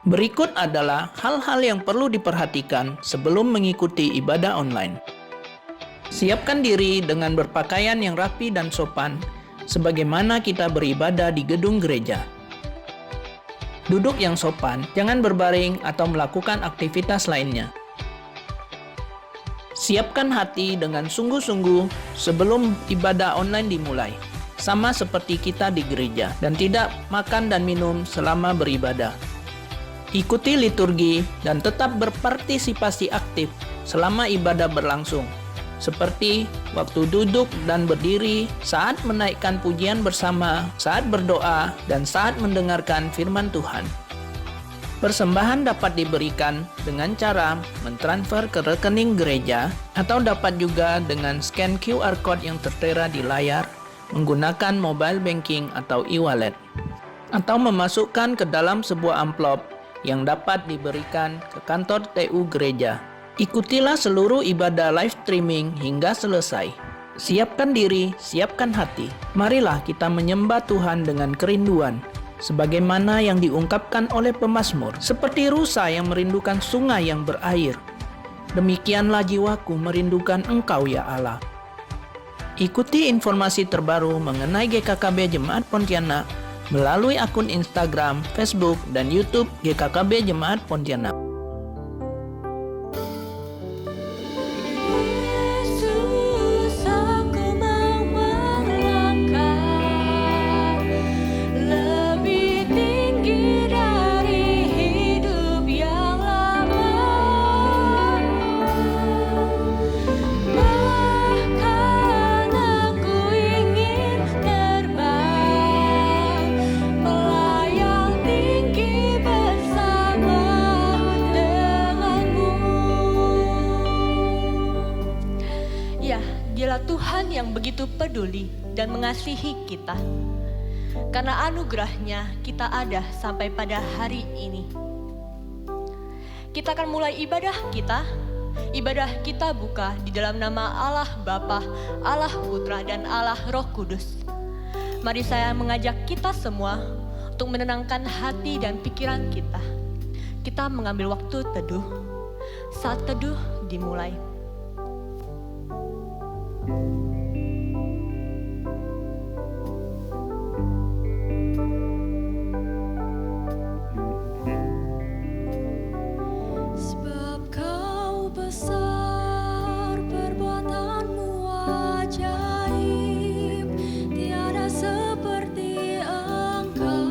Berikut adalah hal-hal yang perlu diperhatikan sebelum mengikuti ibadah online. Siapkan diri dengan berpakaian yang rapi dan sopan, sebagaimana kita beribadah di gedung gereja. Duduk yang sopan, jangan berbaring atau melakukan aktivitas lainnya. Siapkan hati dengan sungguh-sungguh sebelum ibadah online dimulai, sama seperti kita di gereja, dan tidak makan dan minum selama beribadah. Ikuti liturgi dan tetap berpartisipasi aktif selama ibadah berlangsung, seperti waktu duduk dan berdiri, saat menaikkan pujian bersama, saat berdoa, dan saat mendengarkan firman Tuhan. Persembahan dapat diberikan dengan cara mentransfer ke rekening gereja atau dapat juga dengan scan QR Code yang tertera di layar menggunakan mobile banking atau e-wallet, atau memasukkan ke dalam sebuah amplop yang dapat diberikan ke kantor TU gereja. Ikutilah seluruh ibadah live streaming hingga selesai. Siapkan diri, siapkan hati. Marilah kita menyembah Tuhan dengan kerinduan, sebagaimana yang diungkapkan oleh pemazmur, seperti rusa yang merindukan sungai yang berair. Demikianlah jiwaku merindukan Engkau ya Allah. Ikuti informasi terbaru mengenai GKKB Jemaat Pontianak melalui akun Instagram, Facebook, dan YouTube GKKB Jemaat Pontianak. Dialah Tuhan yang begitu peduli dan mengasihi kita. Karena anugerahnya kita ada sampai pada hari ini. Kita akan mulai ibadah kita. Ibadah kita buka di dalam nama Allah Bapa, Allah Putra, dan Allah Roh Kudus. Mari saya mengajak kita semua untuk menenangkan hati dan pikiran kita. Kita mengambil waktu teduh. Saat teduh dimulai. Sebab Kau besar, perbuatanmu ajaib, tiada seperti Engkau,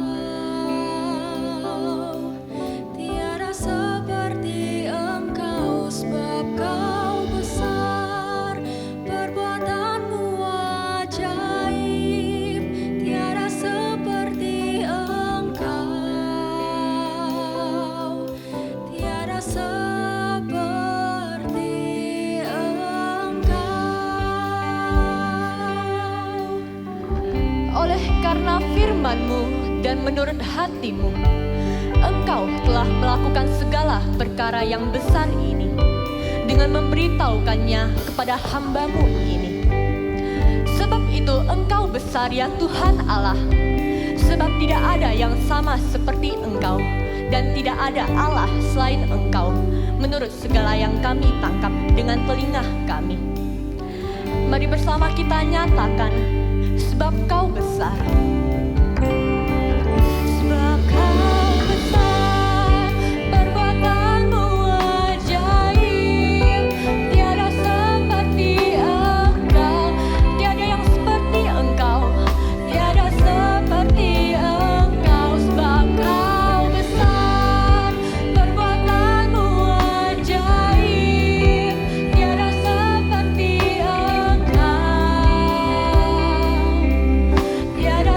tiada seperti Engkau. Sebab Kau besar, perbuatanmu ajaib, tiada seperti Engkau, tiada seperti Engkau. Oleh karena firman-Mu dan menurut hati-Mu, Engkau telah melakukan segala perkara yang besar ini dengan memberitahukannya kepada hamba-Mu ini. Sebab itu Engkau besar ya Tuhan Allah, sebab tidak ada yang sama seperti Engkau, dan tidak ada Allah selain Engkau, menurut segala yang kami tangkap dengan telinga kami. Mari bersama kita nyatakan, sebab Kau besar. Sebab Kau besar, perbuatanmu ajaib, tiada seperti Engkau, tiada yang seperti Engkau, tiada seperti Engkau. Sebab Kau besar, perbuatanmu ajaib, tiada seperti Engkau, tiada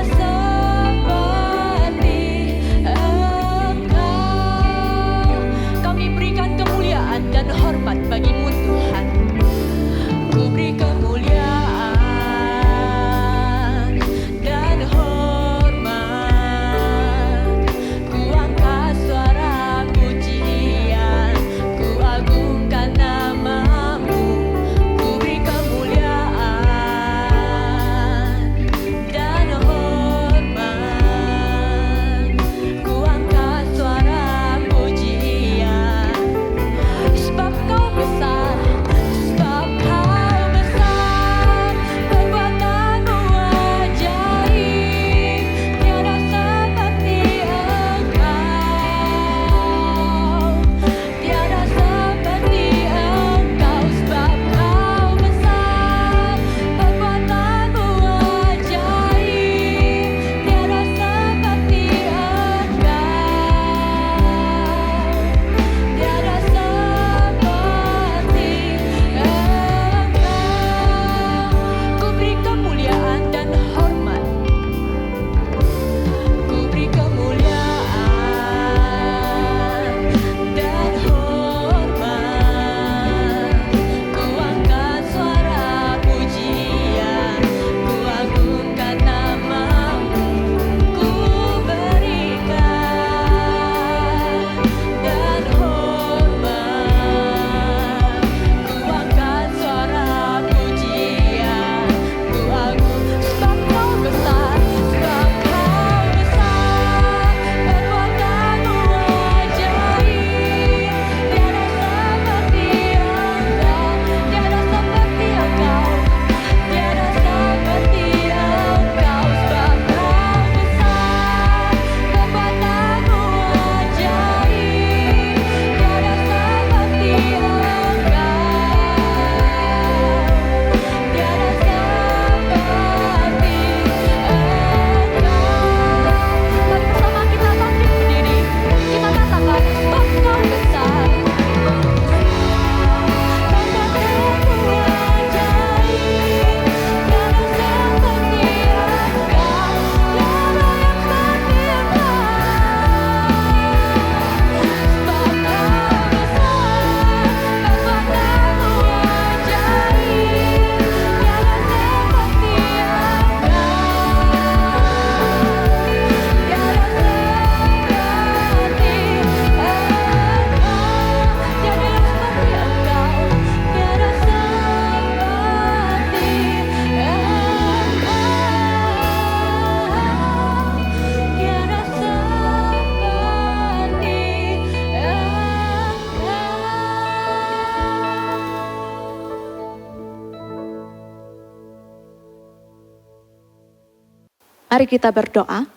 Mari kita berdoa.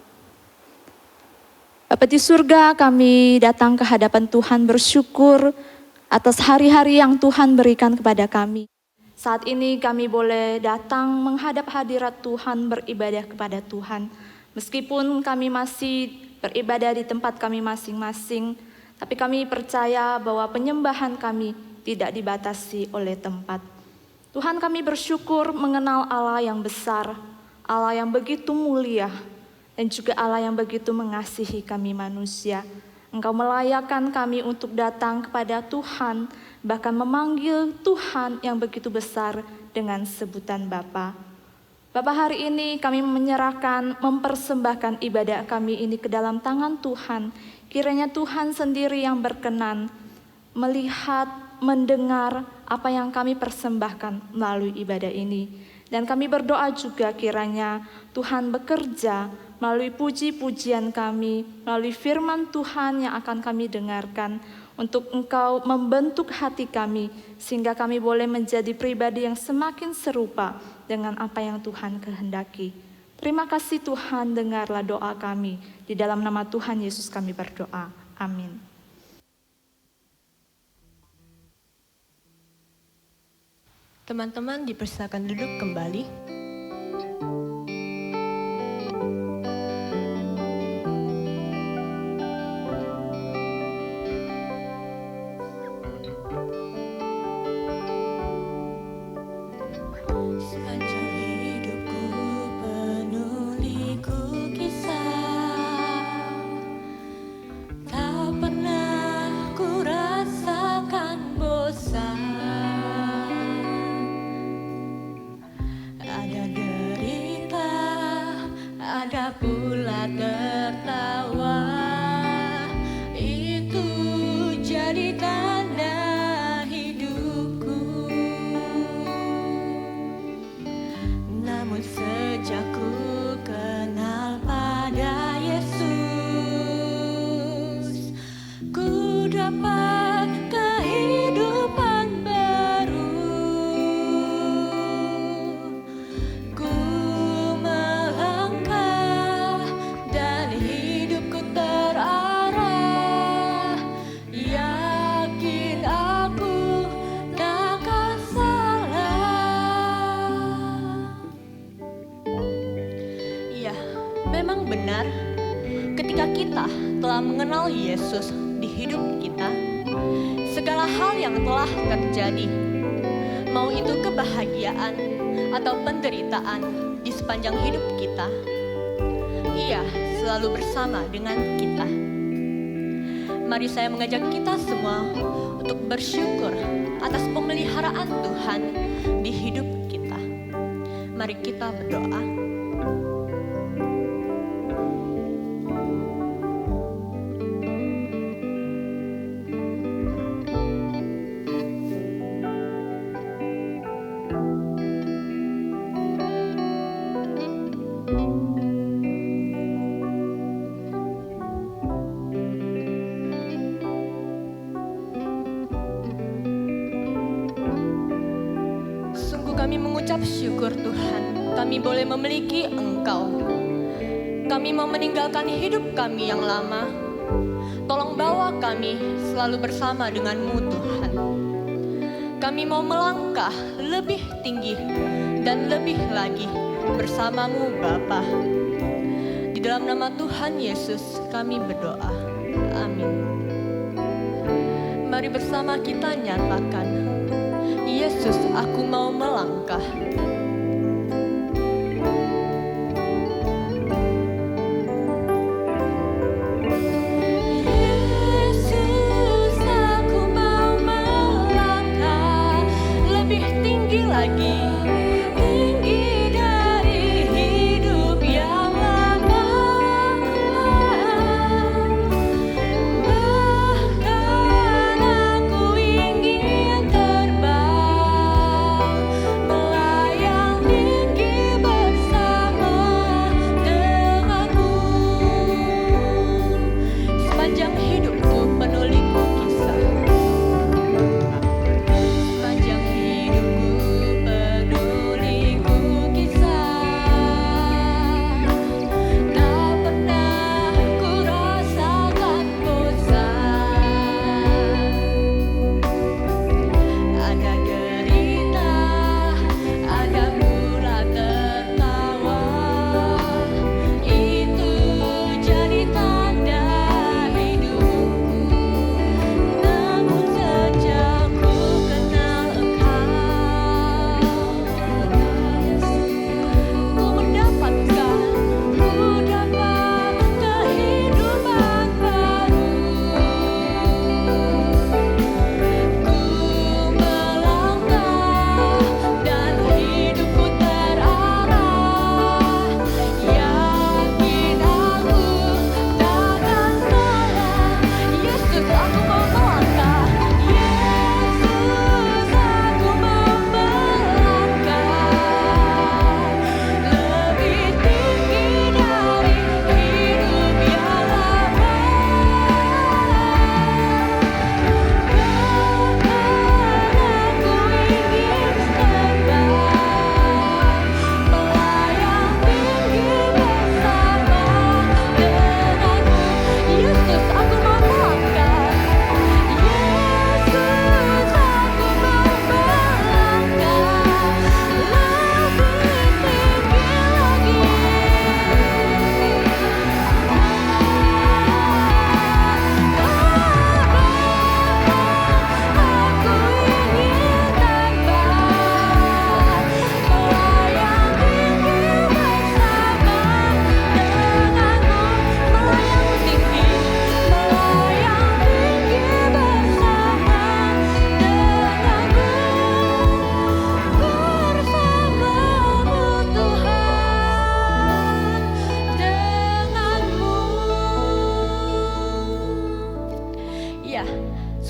Bapa di surga, kami datang ke hadapan Tuhan bersyukur atas hari-hari yang Tuhan berikan kepada kami. Saat ini kami boleh datang menghadap hadirat Tuhan, beribadah kepada Tuhan. Meskipun kami masih beribadah di tempat kami masing-masing, tapi kami percaya bahwa penyembahan kami tidak dibatasi oleh tempat. Tuhan, kami bersyukur mengenal Allah yang besar, Allah yang begitu mulia, dan juga Allah yang begitu mengasihi kami manusia. Engkau melayakkan kami untuk datang kepada Tuhan, bahkan memanggil Tuhan yang begitu besar dengan sebutan Bapa. Bapa, hari ini kami menyerahkan, mempersembahkan ibadah kami ini ke dalam tangan Tuhan. Kiranya Tuhan sendiri yang berkenan melihat, mendengar apa yang kami persembahkan melalui ibadah ini. Dan kami berdoa juga kiranya Tuhan bekerja melalui puji-pujian kami, melalui firman Tuhan yang akan kami dengarkan, untuk Engkau membentuk hati kami, sehingga kami boleh menjadi pribadi yang semakin serupa dengan apa yang Tuhan kehendaki. Terima kasih Tuhan, dengarlah doa kami. Di dalam nama Tuhan Yesus kami berdoa. Amin. Teman-teman dipersilakan duduk kembali. Sepanjang hidupku penuh liku kisah, tak pernah ku rasakan bosan. Ada derita, ada pula tertawa, itu jadi tanda hidupku. Namun sejak ku kenal pada Yesus, ku dapat kehidupan baru. Ku melangkah dan hidupku terarah, yakin aku takkan salah. Iya, memang benar. Ketika kita telah mengenal Yesus di hidup kita, segala hal yang telah terjadi, mau itu kebahagiaan atau penderitaan di sepanjang hidup kita, Ia selalu bersama dengan kita. Mari saya mengajak kita semua untuk bersyukur atas pemeliharaan Tuhan di hidup kita. Mari kita berdoa. Sungguh kami mengucap syukur Tuhan, kami boleh memiliki Engkau. Kami mau meninggalkan hidup kami yang lama. Tolong bawa kami selalu bersama dengan-Mu Tuhan. Kami mau melangkah lebih tinggi dan lebih lagi bersama-Mu Bapa. Di dalam nama Tuhan Yesus kami berdoa. Amin. Mari bersama kita nyatakan, Yesus, aku mau melangkah. Yesus, aku mau melangkah lebih tinggi lagi, tinggi dari hidup yang lama. Bahkan aku ingin terbang melayani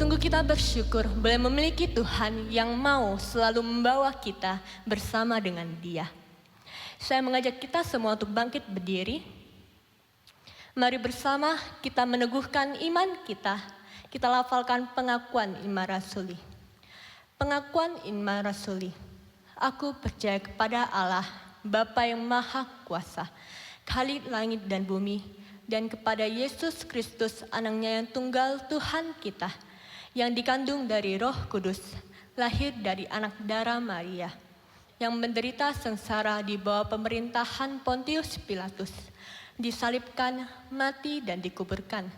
Sungguh kita bersyukur boleh memiliki Tuhan yang mau selalu membawa kita bersama dengan Dia. Saya mengajak kita semua untuk bangkit berdiri. Mari bersama kita meneguhkan iman kita. Kita lafalkan pengakuan iman rasuli. Pengakuan iman rasuli. Aku percaya kepada Allah, Bapa yang Maha Kuasa, Khalik langit dan bumi, dan kepada Yesus Kristus, Anaknya yang tunggal Tuhan kita, yang dikandung dari Roh Kudus, lahir dari anak darah Maria, yang menderita sengsara di bawah pemerintahan Pontius Pilatus, disalibkan, mati dan dikuburkan,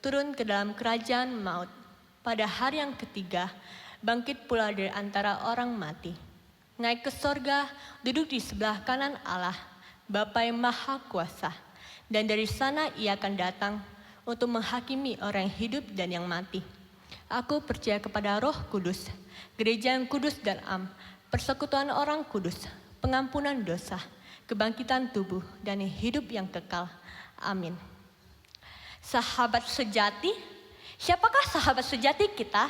turun ke dalam kerajaan maut, pada hari yang ketiga, bangkit pula dari antara orang mati, naik ke sorga, duduk di sebelah kanan Allah, Bapa yang Maha Kuasa, dan dari sana Ia akan datang untuk menghakimi orang yang hidup dan yang mati. Aku percaya kepada Roh Kudus, gereja yang kudus dan am, persekutuan orang kudus, pengampunan dosa, kebangkitan tubuh, dan hidup yang kekal. Amin. Sahabat sejati, siapakah sahabat sejati kita?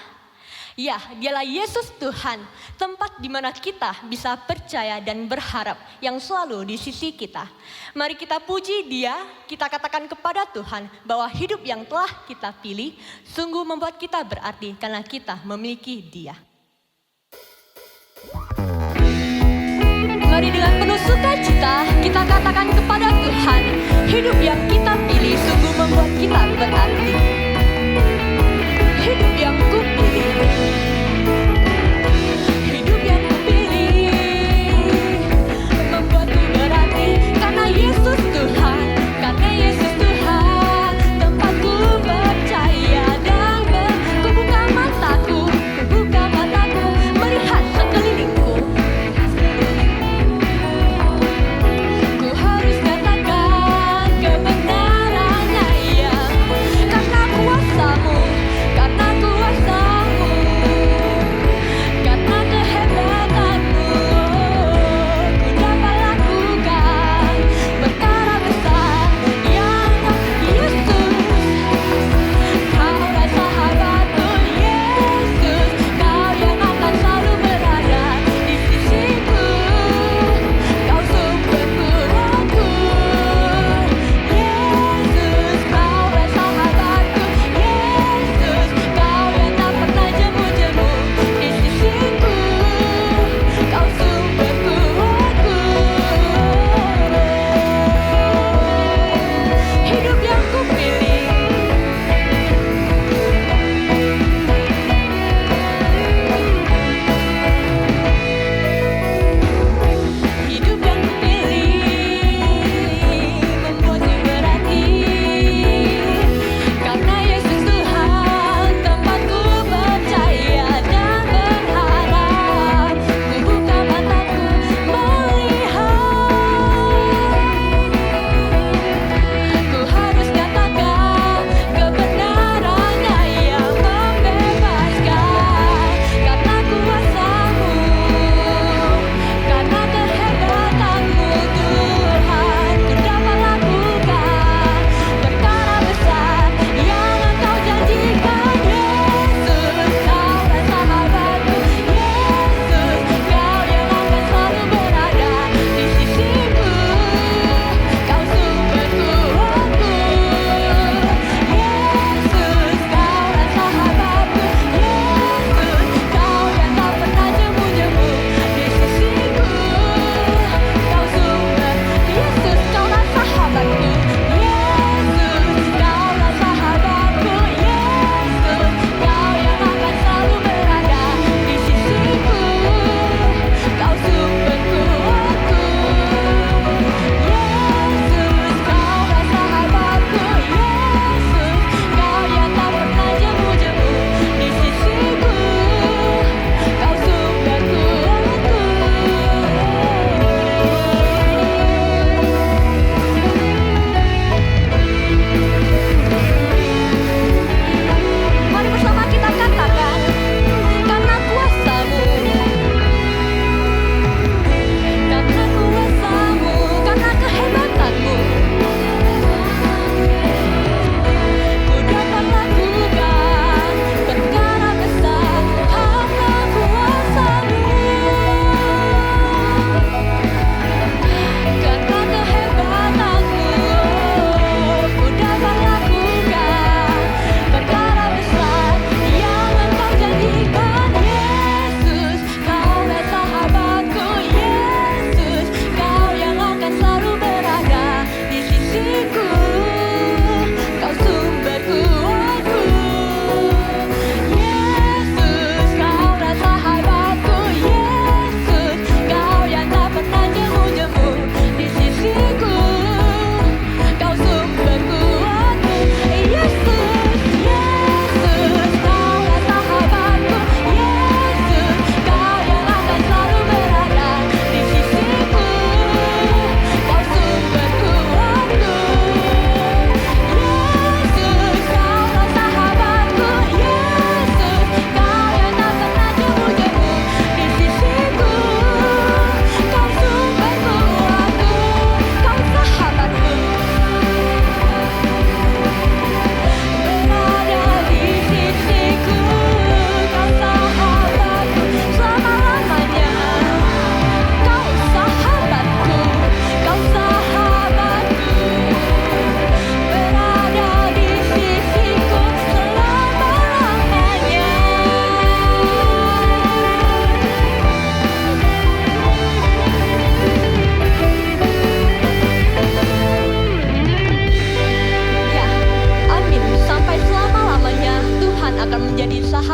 Ya, Dialah Yesus Tuhan, tempat di mana kita bisa percaya dan berharap yang selalu di sisi kita. Mari kita puji Dia, kita katakan kepada Tuhan bahwa hidup yang telah kita pilih sungguh membuat kita berarti karena kita memiliki Dia. Mari dengan penuh sukacita kita katakan kepada Tuhan, hidup yang kita pilih sungguh membuat kita berarti. Hidup yang kupilih, hidup yang kupilih membuatku berarti karena Yesus Tuhan, karena Yesus Tuhan, tempatku percaya dan ku buka mataku melihat sekelilingku. Ku harus katakan kebenarannya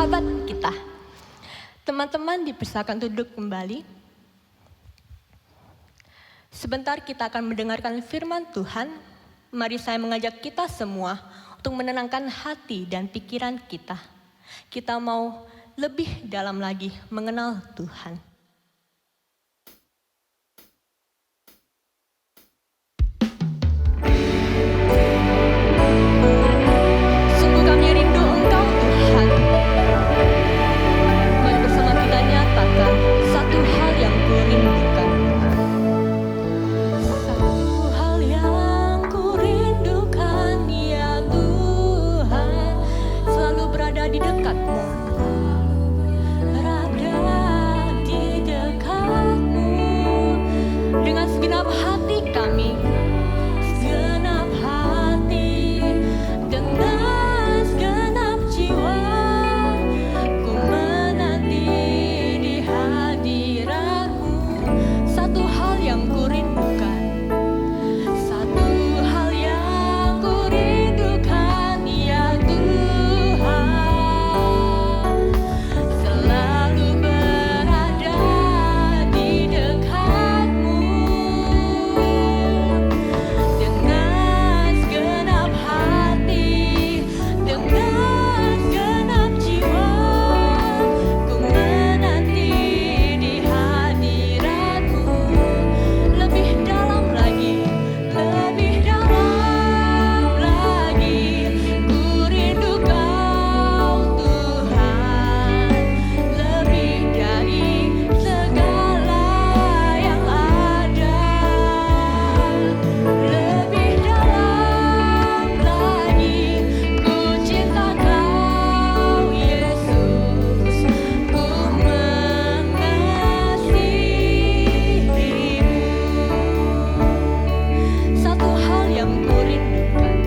sahabat kita. Teman-teman dipersilakan duduk kembali. Sebentar kita akan mendengarkan firman Tuhan. Mari saya mengajak kita semua untuk menenangkan hati dan pikiran kita. Kita mau lebih dalam lagi mengenal Tuhan. Sungguh kami rindu Engkau Tuhan. Mari bersama kita nyatakan satu hal yang kurindukan. Satu hal yang kurindukan ya Tuhan, Selalu berada di dekatmu. berada di dekatmu. Dengan segenap hati kami, Segenap hati, dengan segenap jiwa, ku menanti di hadirat-Mu. satu hal yang kurindukan. Satu hal yang kurindukan ya Tuhan, selalu berada di dekat-Mu. Dengan segenap hati, dengan segenap jiwa, ku menanti di hadirat-Mu. Lebih dalam lagi, lebih dalam lagi, ku rindu Kau Tuhan, lebih dari segala yang ada. Lebih dalam lagi, ku cinta Kau Yesus, ku mengasihi-Mu. Satu hal yang kurindukan.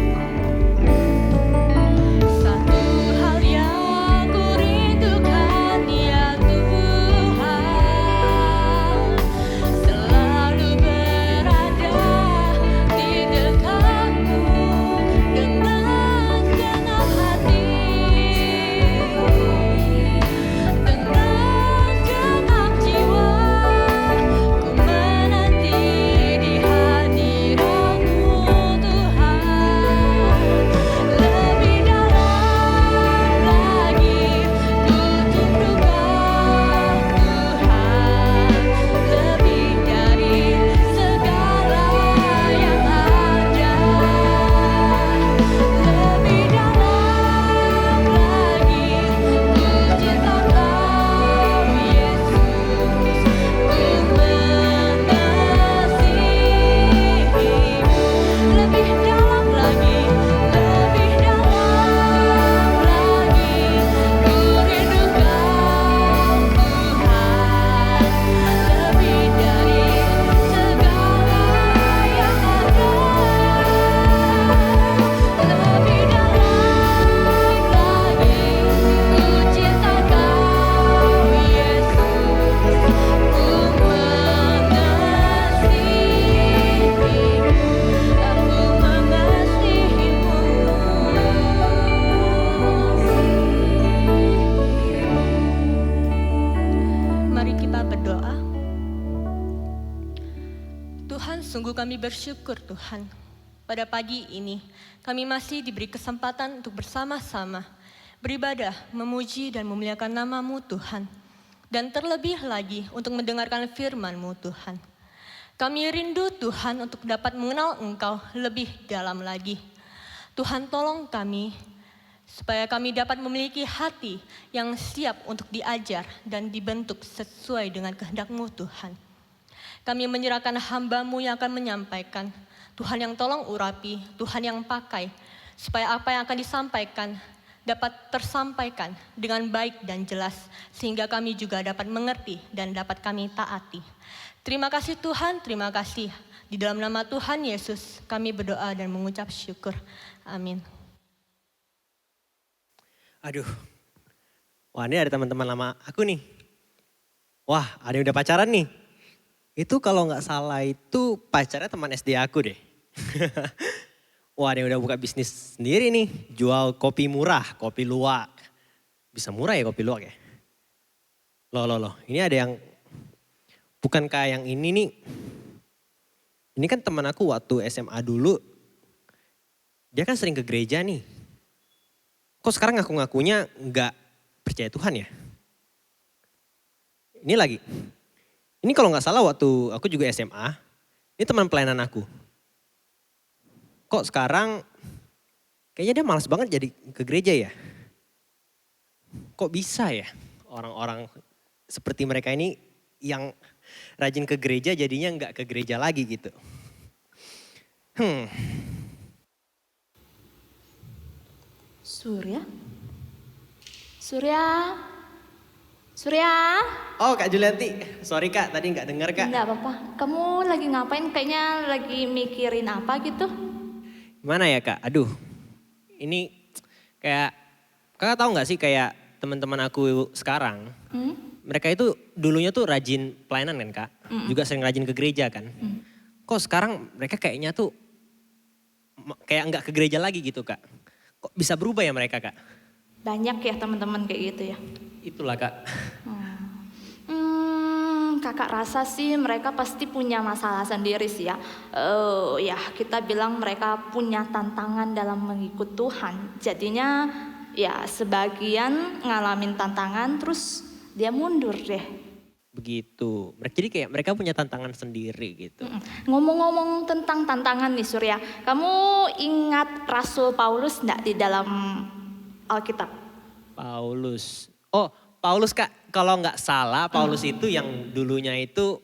Satu hal yang kurindukan ya Tuhan, selalu berada di dekat-Mu dengan segenap hati, dengan segenap jiwa, ku menanti di hadirat-Mu Tuhan. Lebih dalam lagi, ku rindu Kau Tuhan, lebih dari segala yang ada. Lebih dalam lagi, ku cinta Kau Yesus, ku mengasihi-Mu. Lebih dalam lagi, lebih dalam lagi, ku rindu Kau Tuhan, lebih dari segala yang ada. Lebih dalam lagi, ku cinta Kau Yesus, ku mengasihi-Mu. Mari kita berdoa. Tuhan, sungguh kami bersyukur Tuhan. Pada pagi ini, kami masih diberi kesempatan untuk bersama-sama beribadah, memuji dan memuliakan nama-Mu Tuhan. Dan terlebih lagi untuk mendengarkan firman-Mu Tuhan. Kami rindu Tuhan untuk dapat mengenal Engkau lebih dalam lagi. Tuhan, tolong kami supaya kami dapat memiliki hati yang siap untuk diajar dan dibentuk sesuai dengan kehendak-Mu Tuhan. Kami menyerahkan hamba-Mu yang akan menyampaikan. Tuhan yang tolong urapi, Tuhan yang pakai, supaya apa yang akan disampaikan dapat tersampaikan dengan baik dan jelas, sehingga kami juga dapat mengerti dan dapat kami taati. Terima kasih Tuhan, terima kasih. Di dalam nama Tuhan Yesus kami berdoa dan mengucap syukur. Amin. Aduh, wah ini ada teman-teman lama aku nih. Wah ada yang udah pacaran nih. Itu kalau nggak salah itu pacarnya teman SD aku deh. Wah ada yang udah buka bisnis sendiri nih. Jual kopi murah, kopi luwak. bisa murah ya kopi luwak ya? Loh. Ini ada yang, bukankah yang ini nih, ini kan teman aku waktu SMA dulu, dia kan sering ke gereja nih. Kok sekarang ngaku-ngakunya nggak percaya Tuhan ya? Ini lagi, ini kalau nggak salah waktu aku juga SMA, ini teman pelayanan aku. Kok sekarang kayaknya dia malas banget jadi ke gereja ya? Kok bisa ya orang-orang seperti mereka ini yang rajin ke gereja jadinya nggak ke gereja lagi gitu. Surya? Surya? Oh Kak Julianti, sorry Kak tadi nggak dengar Kak. Enggak apa-apa. Kamu lagi ngapain? Kayaknya lagi mikirin apa gitu? Gimana ya Kak? Aduh, ini kayak Kakak tahu nggak sih kayak teman-teman aku sekarang, mereka itu dulunya tuh rajin pelayanan kan Kak, juga sering rajin ke gereja kan. Kok sekarang mereka kayaknya tuh kayak nggak ke gereja lagi gitu Kak. Kok bisa berubah ya mereka Kak? Banyak ya teman-teman kayak gitu ya. Itulah Kak. Kakak rasa sih mereka pasti punya masalah sendiri sih ya. Ya kita bilang mereka punya tantangan dalam mengikut Tuhan. Jadinya ya sebagian ngalamin tantangan terus dia mundur deh. Begitu. Jadi kayak mereka punya tantangan sendiri gitu. Ngomong-ngomong tentang tantangan nih Surya, kamu ingat Rasul Paulus enggak di dalam Alkitab? Paulus. Oh Paulus Kak, kalau nggak salah Paulus itu yang dulunya itu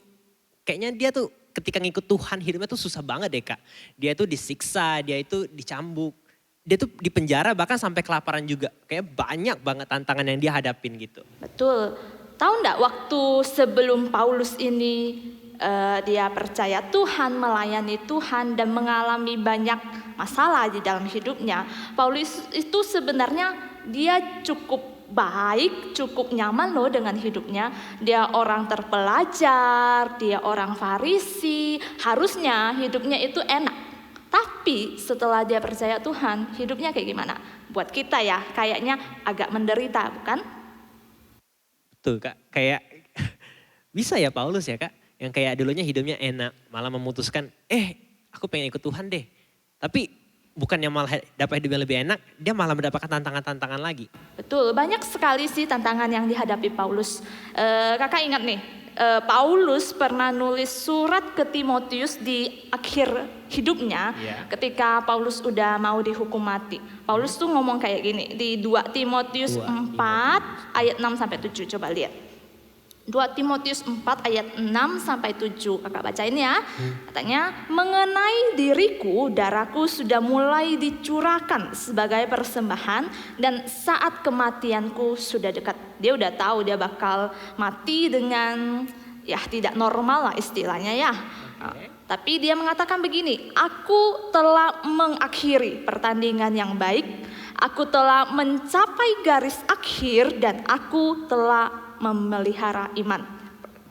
kayaknya dia tuh ketika ngikut Tuhan hidupnya tuh susah banget deh Kak. Dia tuh disiksa, dia itu dicambuk. Dia tuh di penjara bahkan sampai kelaparan juga. Kayak banyak banget tantangan yang dia hadapin gitu. Betul. Tahu enggak waktu sebelum Paulus ini dia percaya Tuhan, melayani Tuhan dan mengalami banyak masalah di dalam hidupnya. Paulus itu sebenarnya dia cukup baik, cukup nyaman loh dengan hidupnya. Dia orang terpelajar, dia orang Farisi, harusnya hidupnya itu enak. Tapi setelah dia percaya Tuhan, hidupnya kayak gimana? Buat kita ya, kayaknya agak menderita, bukan? Tuh Kak, kayak bisa ya Paulus ya Kak, yang kayak dulunya hidupnya enak, malah memutuskan, aku pengen ikut Tuhan deh. Tapi bukannya malah dapat hidup yang lebih enak, dia malah mendapatkan tantangan-tantangan lagi. Betul, banyak sekali sih tantangan yang dihadapi Paulus. Kakak ingat nih, Paulus pernah nulis surat ke Timotius di akhir hidupnya, ketika Paulus udah mau dihukum mati. Paulus tuh ngomong kayak gini di 2 Timotius 4 ayat 6-7, coba lihat. 2 Timotius 4 ayat 6-7, kakak bacain ya. Katanya, mengenai diriku, darahku sudah mulai dicurahkan sebagai persembahan dan saat kematianku sudah dekat. Dia udah tahu dia bakal mati dengan ya tidak normal lah istilahnya ya. Tapi dia mengatakan begini, aku telah mengakhiri pertandingan yang baik, aku telah mencapai garis akhir dan aku telah memelihara iman.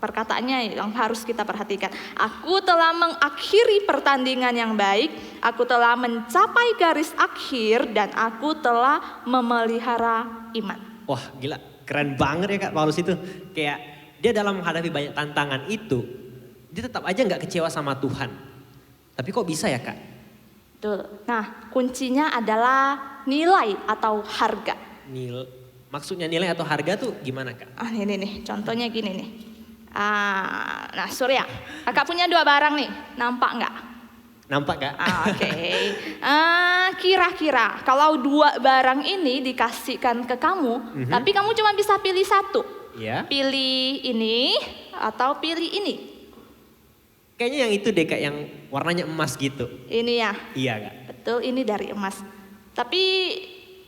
Perkataannya yang harus kita perhatikan. Aku telah mengakhiri pertandingan yang baik, aku telah mencapai garis akhir dan aku telah memelihara iman. Wah gila, keren banget ya Kak Paulus itu. Kayak dia dalam menghadapi banyak tantangan itu, dia tetap aja nggak kecewa sama Tuhan. Tapi kok bisa ya Kak? Betul. Nah kuncinya adalah nilai atau harga. Maksudnya nilai atau harga tuh gimana Kak? Ini nih, contohnya gini nih. Nah Surya, kakak punya 2 barang nih, nampak nggak? Nampak Kak? Oke. Kira-kira kalau 2 barang ini dikasihkan ke kamu, tapi kamu cuma bisa pilih 1. Iya. Pilih ini atau pilih ini. Kayaknya yang itu deh Kak, yang warnanya emas gitu. Ini ya. Iya Kak. Betul, ini dari emas. Tapi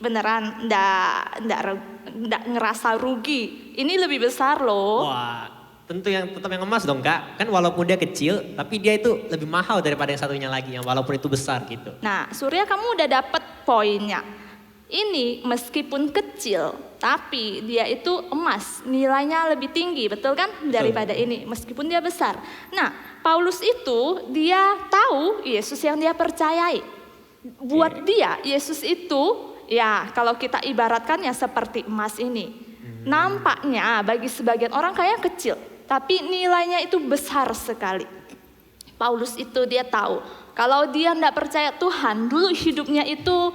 beneran ndak ngerasa rugi. Ini lebih besar loh. Wah, tentu yang tetap yang emas dong Kak. Kan walaupun dia kecil, tapi dia itu lebih mahal daripada yang satunya lagi yang walaupun itu besar gitu. Nah, Surya kamu udah dapet poinnya. Ini meskipun kecil, tapi dia itu emas, nilainya lebih tinggi, betul kan? Daripada ini, meskipun dia besar. Nah, Paulus itu dia tahu Yesus yang dia percayai. Buat dia, Yesus itu ya kalau kita ibaratkan ya seperti emas ini. Nampaknya bagi sebagian orang kayak kecil, tapi nilainya itu besar sekali. Paulus itu dia tahu kalau dia tidak percaya Tuhan, dulu hidupnya itu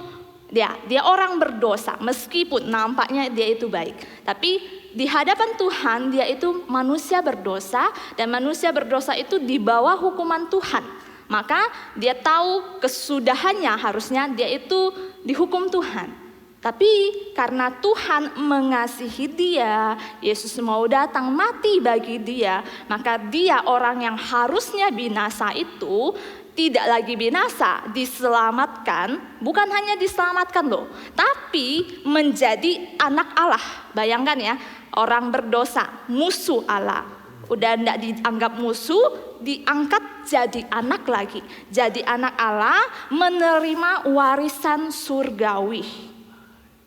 dia orang berdosa, meskipun nampaknya dia itu baik. Tapi di hadapan Tuhan dia itu manusia berdosa, dan manusia berdosa itu di bawah hukuman Tuhan. Maka dia tahu kesudahannya harusnya dia itu dihukum Tuhan. Tapi karena Tuhan mengasihi dia, Yesus mau datang mati bagi dia, maka dia orang yang harusnya binasa itu tidak lagi binasa, diselamatkan. Bukan hanya diselamatkan loh, tapi menjadi anak Allah. Bayangkan ya, orang berdosa, musuh Allah. Udah tidak dianggap musuh, diangkat jadi anak lagi. Jadi anak Allah, menerima warisan surgawi.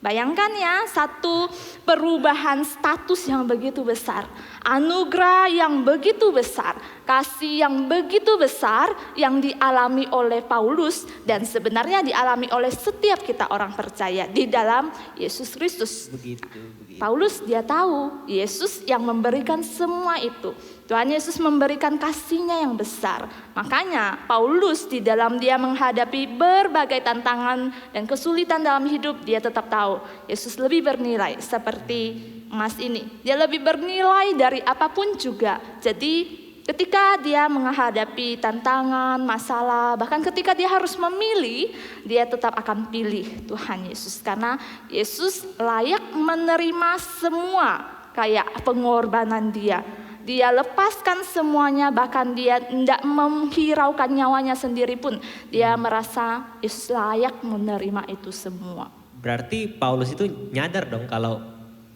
Bayangkan ya, satu perubahan status yang begitu besar, anugerah yang begitu besar, kasih yang begitu besar yang dialami oleh Paulus dan sebenarnya dialami oleh setiap kita orang percaya di dalam Yesus Kristus. Begitu. Paulus dia tahu Yesus yang memberikan semua itu. Tuhan Yesus memberikan kasih-Nya yang besar. Makanya Paulus di dalam dia menghadapi berbagai tantangan dan kesulitan dalam hidup, dia tetap tahu Yesus lebih bernilai seperti emas ini. Dia lebih bernilai dari apapun juga. Jadi ketika dia menghadapi tantangan, masalah, bahkan ketika dia harus memilih, dia tetap akan pilih Tuhan Yesus. Karena Yesus layak menerima semua kayak pengorbanan dia. Dia lepaskan semuanya, bahkan dia tidak menghiraukan nyawanya sendiri pun. Dia merasa Yesus layak menerima itu semua. Berarti Paulus itu nyadar dong kalau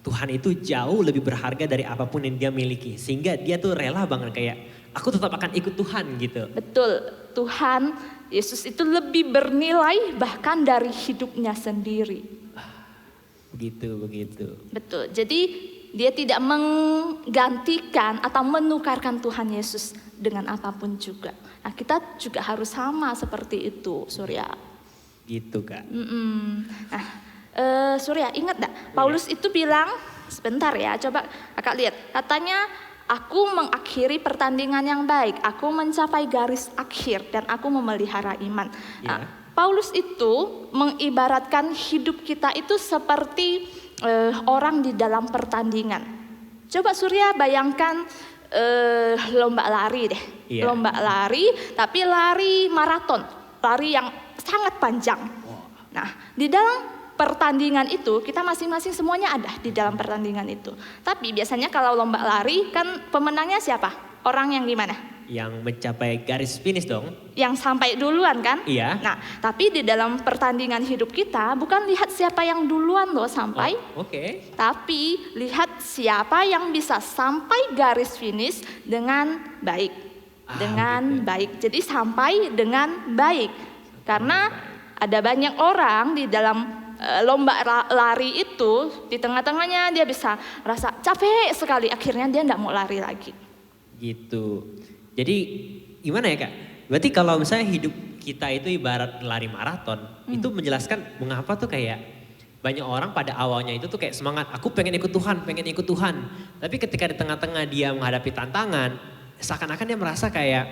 Tuhan itu jauh lebih berharga dari apapun yang dia miliki. Sehingga dia tuh rela banget kayak, aku tetap akan ikut Tuhan gitu. Betul, Tuhan Yesus itu lebih bernilai bahkan dari hidupnya sendiri. Begitu. Betul, jadi dia tidak menggantikan atau menukarkan Tuhan Yesus dengan apapun juga. Nah, kita juga harus sama seperti itu, Surya. Gitu Kak. Nah, Surya ingat gak? Paulus itu bilang, sebentar ya, coba kakak lihat. Katanya, aku mengakhiri pertandingan yang baik, aku mencapai garis akhir, dan aku memelihara iman. Nah, Paulus itu mengibaratkan hidup kita itu seperti orang di dalam pertandingan. Coba Surya bayangkan lomba lari deh. Lomba lari, tapi lari maraton, lari yang sangat panjang. Nah, di dalam pertandingan itu kita masing-masing semuanya ada di dalam pertandingan itu. Tapi biasanya kalau lomba lari kan pemenangnya siapa? Orang yang gimana? Yang mencapai garis finish dong. Yang sampai duluan kan? Iya. Nah, tapi di dalam pertandingan hidup kita bukan lihat siapa yang duluan loh sampai. Oke. Tapi lihat siapa yang bisa sampai garis finish dengan baik. Dengan baik. Jadi sampai dengan baik. Karena ada banyak orang di dalam lomba lari itu, di tengah-tengahnya dia bisa rasa capek sekali, akhirnya dia tidak mau lari lagi. Gitu. Jadi gimana ya Kak? Berarti kalau misalnya hidup kita itu ibarat lari maraton, itu menjelaskan mengapa tuh kayak banyak orang pada awalnya itu tuh kayak semangat, aku pengen ikut Tuhan. Tapi ketika di tengah-tengah dia menghadapi tantangan, seakan-akan dia merasa kayak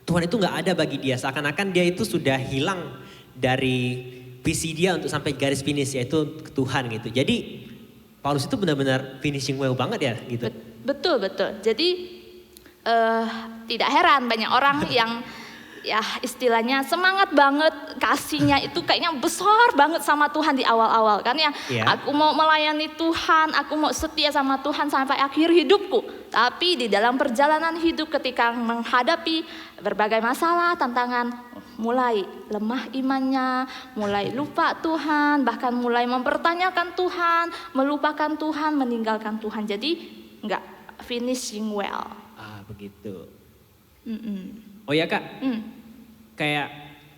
Tuhan itu gak ada bagi dia. Seakan-akan dia itu sudah hilang dari visi dia untuk sampai garis finish, yaitu ke Tuhan gitu. Jadi Paulus itu benar-benar finishing well banget ya gitu. Betul. Jadi tidak heran banyak orang yang ya istilahnya semangat banget, kasihnya itu kayaknya besar banget sama Tuhan di awal-awal kan ya. Aku mau melayani Tuhan, aku mau setia sama Tuhan sampai akhir hidupku. Tapi di dalam perjalanan hidup ketika menghadapi berbagai masalah, tantangan, mulai lemah imannya, mulai lupa Tuhan, bahkan mulai mempertanyakan Tuhan, melupakan Tuhan, meninggalkan Tuhan. Jadi enggak finishing well. Begitu. Oh ya Kak, kayak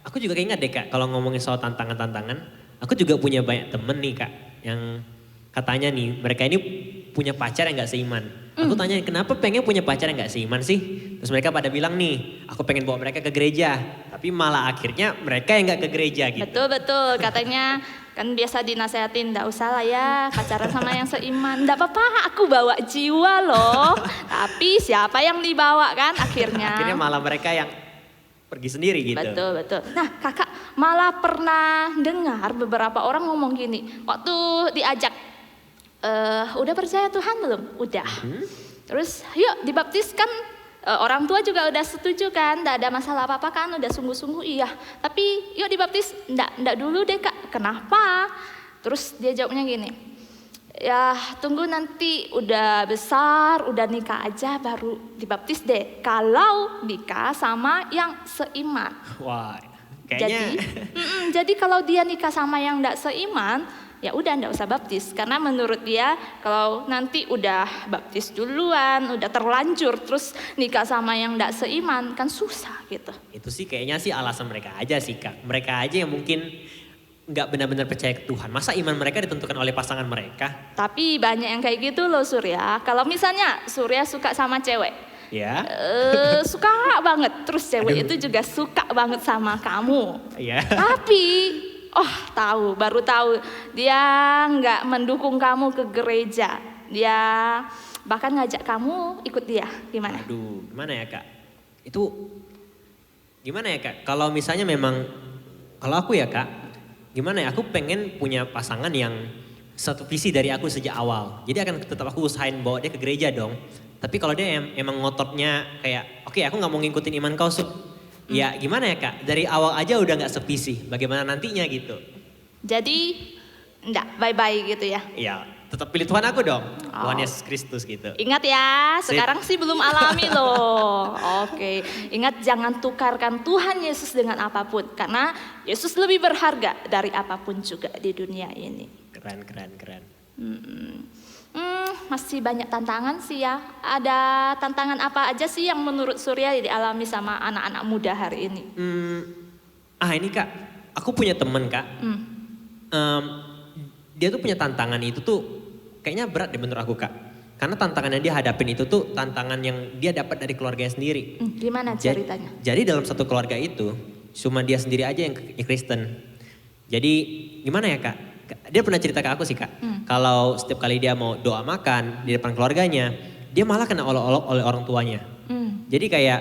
aku juga ingat deh Kak, kalau ngomongin soal tantangan-tantangan, aku juga punya banyak temen nih Kak, yang katanya nih mereka ini punya pacar yang gak seiman. Aku tanya kenapa pengen punya pacar yang gak seiman sih? Terus mereka pada bilang nih, aku pengen bawa mereka ke gereja, tapi malah akhirnya mereka yang gak ke gereja gitu. Betul, katanya Kan biasa dinasehatin, nggak usah lah ya pacaran sama yang seiman. Nggak apa-apa, aku bawa jiwa loh. Tapi siapa yang dibawa kan akhirnya? Akhirnya malah mereka yang pergi sendiri gitu. Betul, betul. Nah kakak malah pernah dengar beberapa orang ngomong gini. Waktu diajak, udah percaya Tuhan belum? Udah. Terus yuk dibaptiskan. Orang tua juga udah setuju kan, nggak ada masalah apa-apa kan, udah sungguh-sungguh iya. Tapi yuk dibaptis, nggak dulu deh kak, kenapa? Terus dia jawabnya gini, ya tunggu nanti udah besar, udah nikah aja baru dibaptis deh. Kalau nikah sama yang seiman. Wah, kayaknya Jadi kalau dia nikah sama yang nggak seiman, ya udah nggak usah baptis. Karena menurut dia kalau nanti udah baptis duluan, udah terlanjur terus nikah sama yang nggak seiman kan susah gitu. itu sih kayaknya sih alasan mereka aja sih Kak. Mereka aja yang mungkin nggak benar-benar percaya ke Tuhan. Masa iman mereka ditentukan oleh pasangan mereka? Tapi banyak yang kayak gitu loh Surya. Kalau misalnya Surya suka sama cewek, Ya, suka banget, terus cewek itu juga suka banget sama kamu. ya. Tapi baru tahu dia nggak mendukung kamu ke gereja. Dia bahkan ngajak kamu ikut dia. Gimana? Aduh, gimana ya Kak? Itu gimana ya Kak? Kalau misalnya memang, kalau aku ya Kak, gimana ya? Aku pengen punya pasangan yang satu visi dari aku sejak awal. Jadi akan tetap aku usahain bawa dia ke gereja dong. Tapi kalau dia emang ngototnya kayak, oke, aku nggak mau ngikutin iman kau Sub. Ya gimana ya Kak? Dari awal aja udah nggak sevisi. Bagaimana nantinya gitu? Jadi enggak bye-bye gitu ya. Ya tetap pilih Tuhan aku dong. Tuhan Yesus Kristus gitu. Ingat ya, sekarang sih belum alami loh. Oke, ingat jangan tukarkan Tuhan Yesus dengan apapun. Karena Yesus lebih berharga dari apapun juga di dunia ini. Keren, keren, keren. Masih banyak tantangan sih ya. Ada tantangan apa aja sih yang menurut Surya dialami sama anak-anak muda hari ini? Ini Kak, aku punya temen Kak. Dia tuh punya tantangan itu tuh kayaknya berat deh menurut aku Kak. Karena tantangan yang dia hadapin itu tuh tantangan yang dia dapat dari keluarganya sendiri. Gimana ceritanya? Jadi dalam satu keluarga itu cuma dia sendiri aja yang Kristen. Jadi gimana ya Kak? Dia pernah cerita ke aku sih Kak. Kalau setiap kali dia mau doa makan di depan keluarganya, dia malah kena olok-olok oleh orang tuanya. Jadi kayak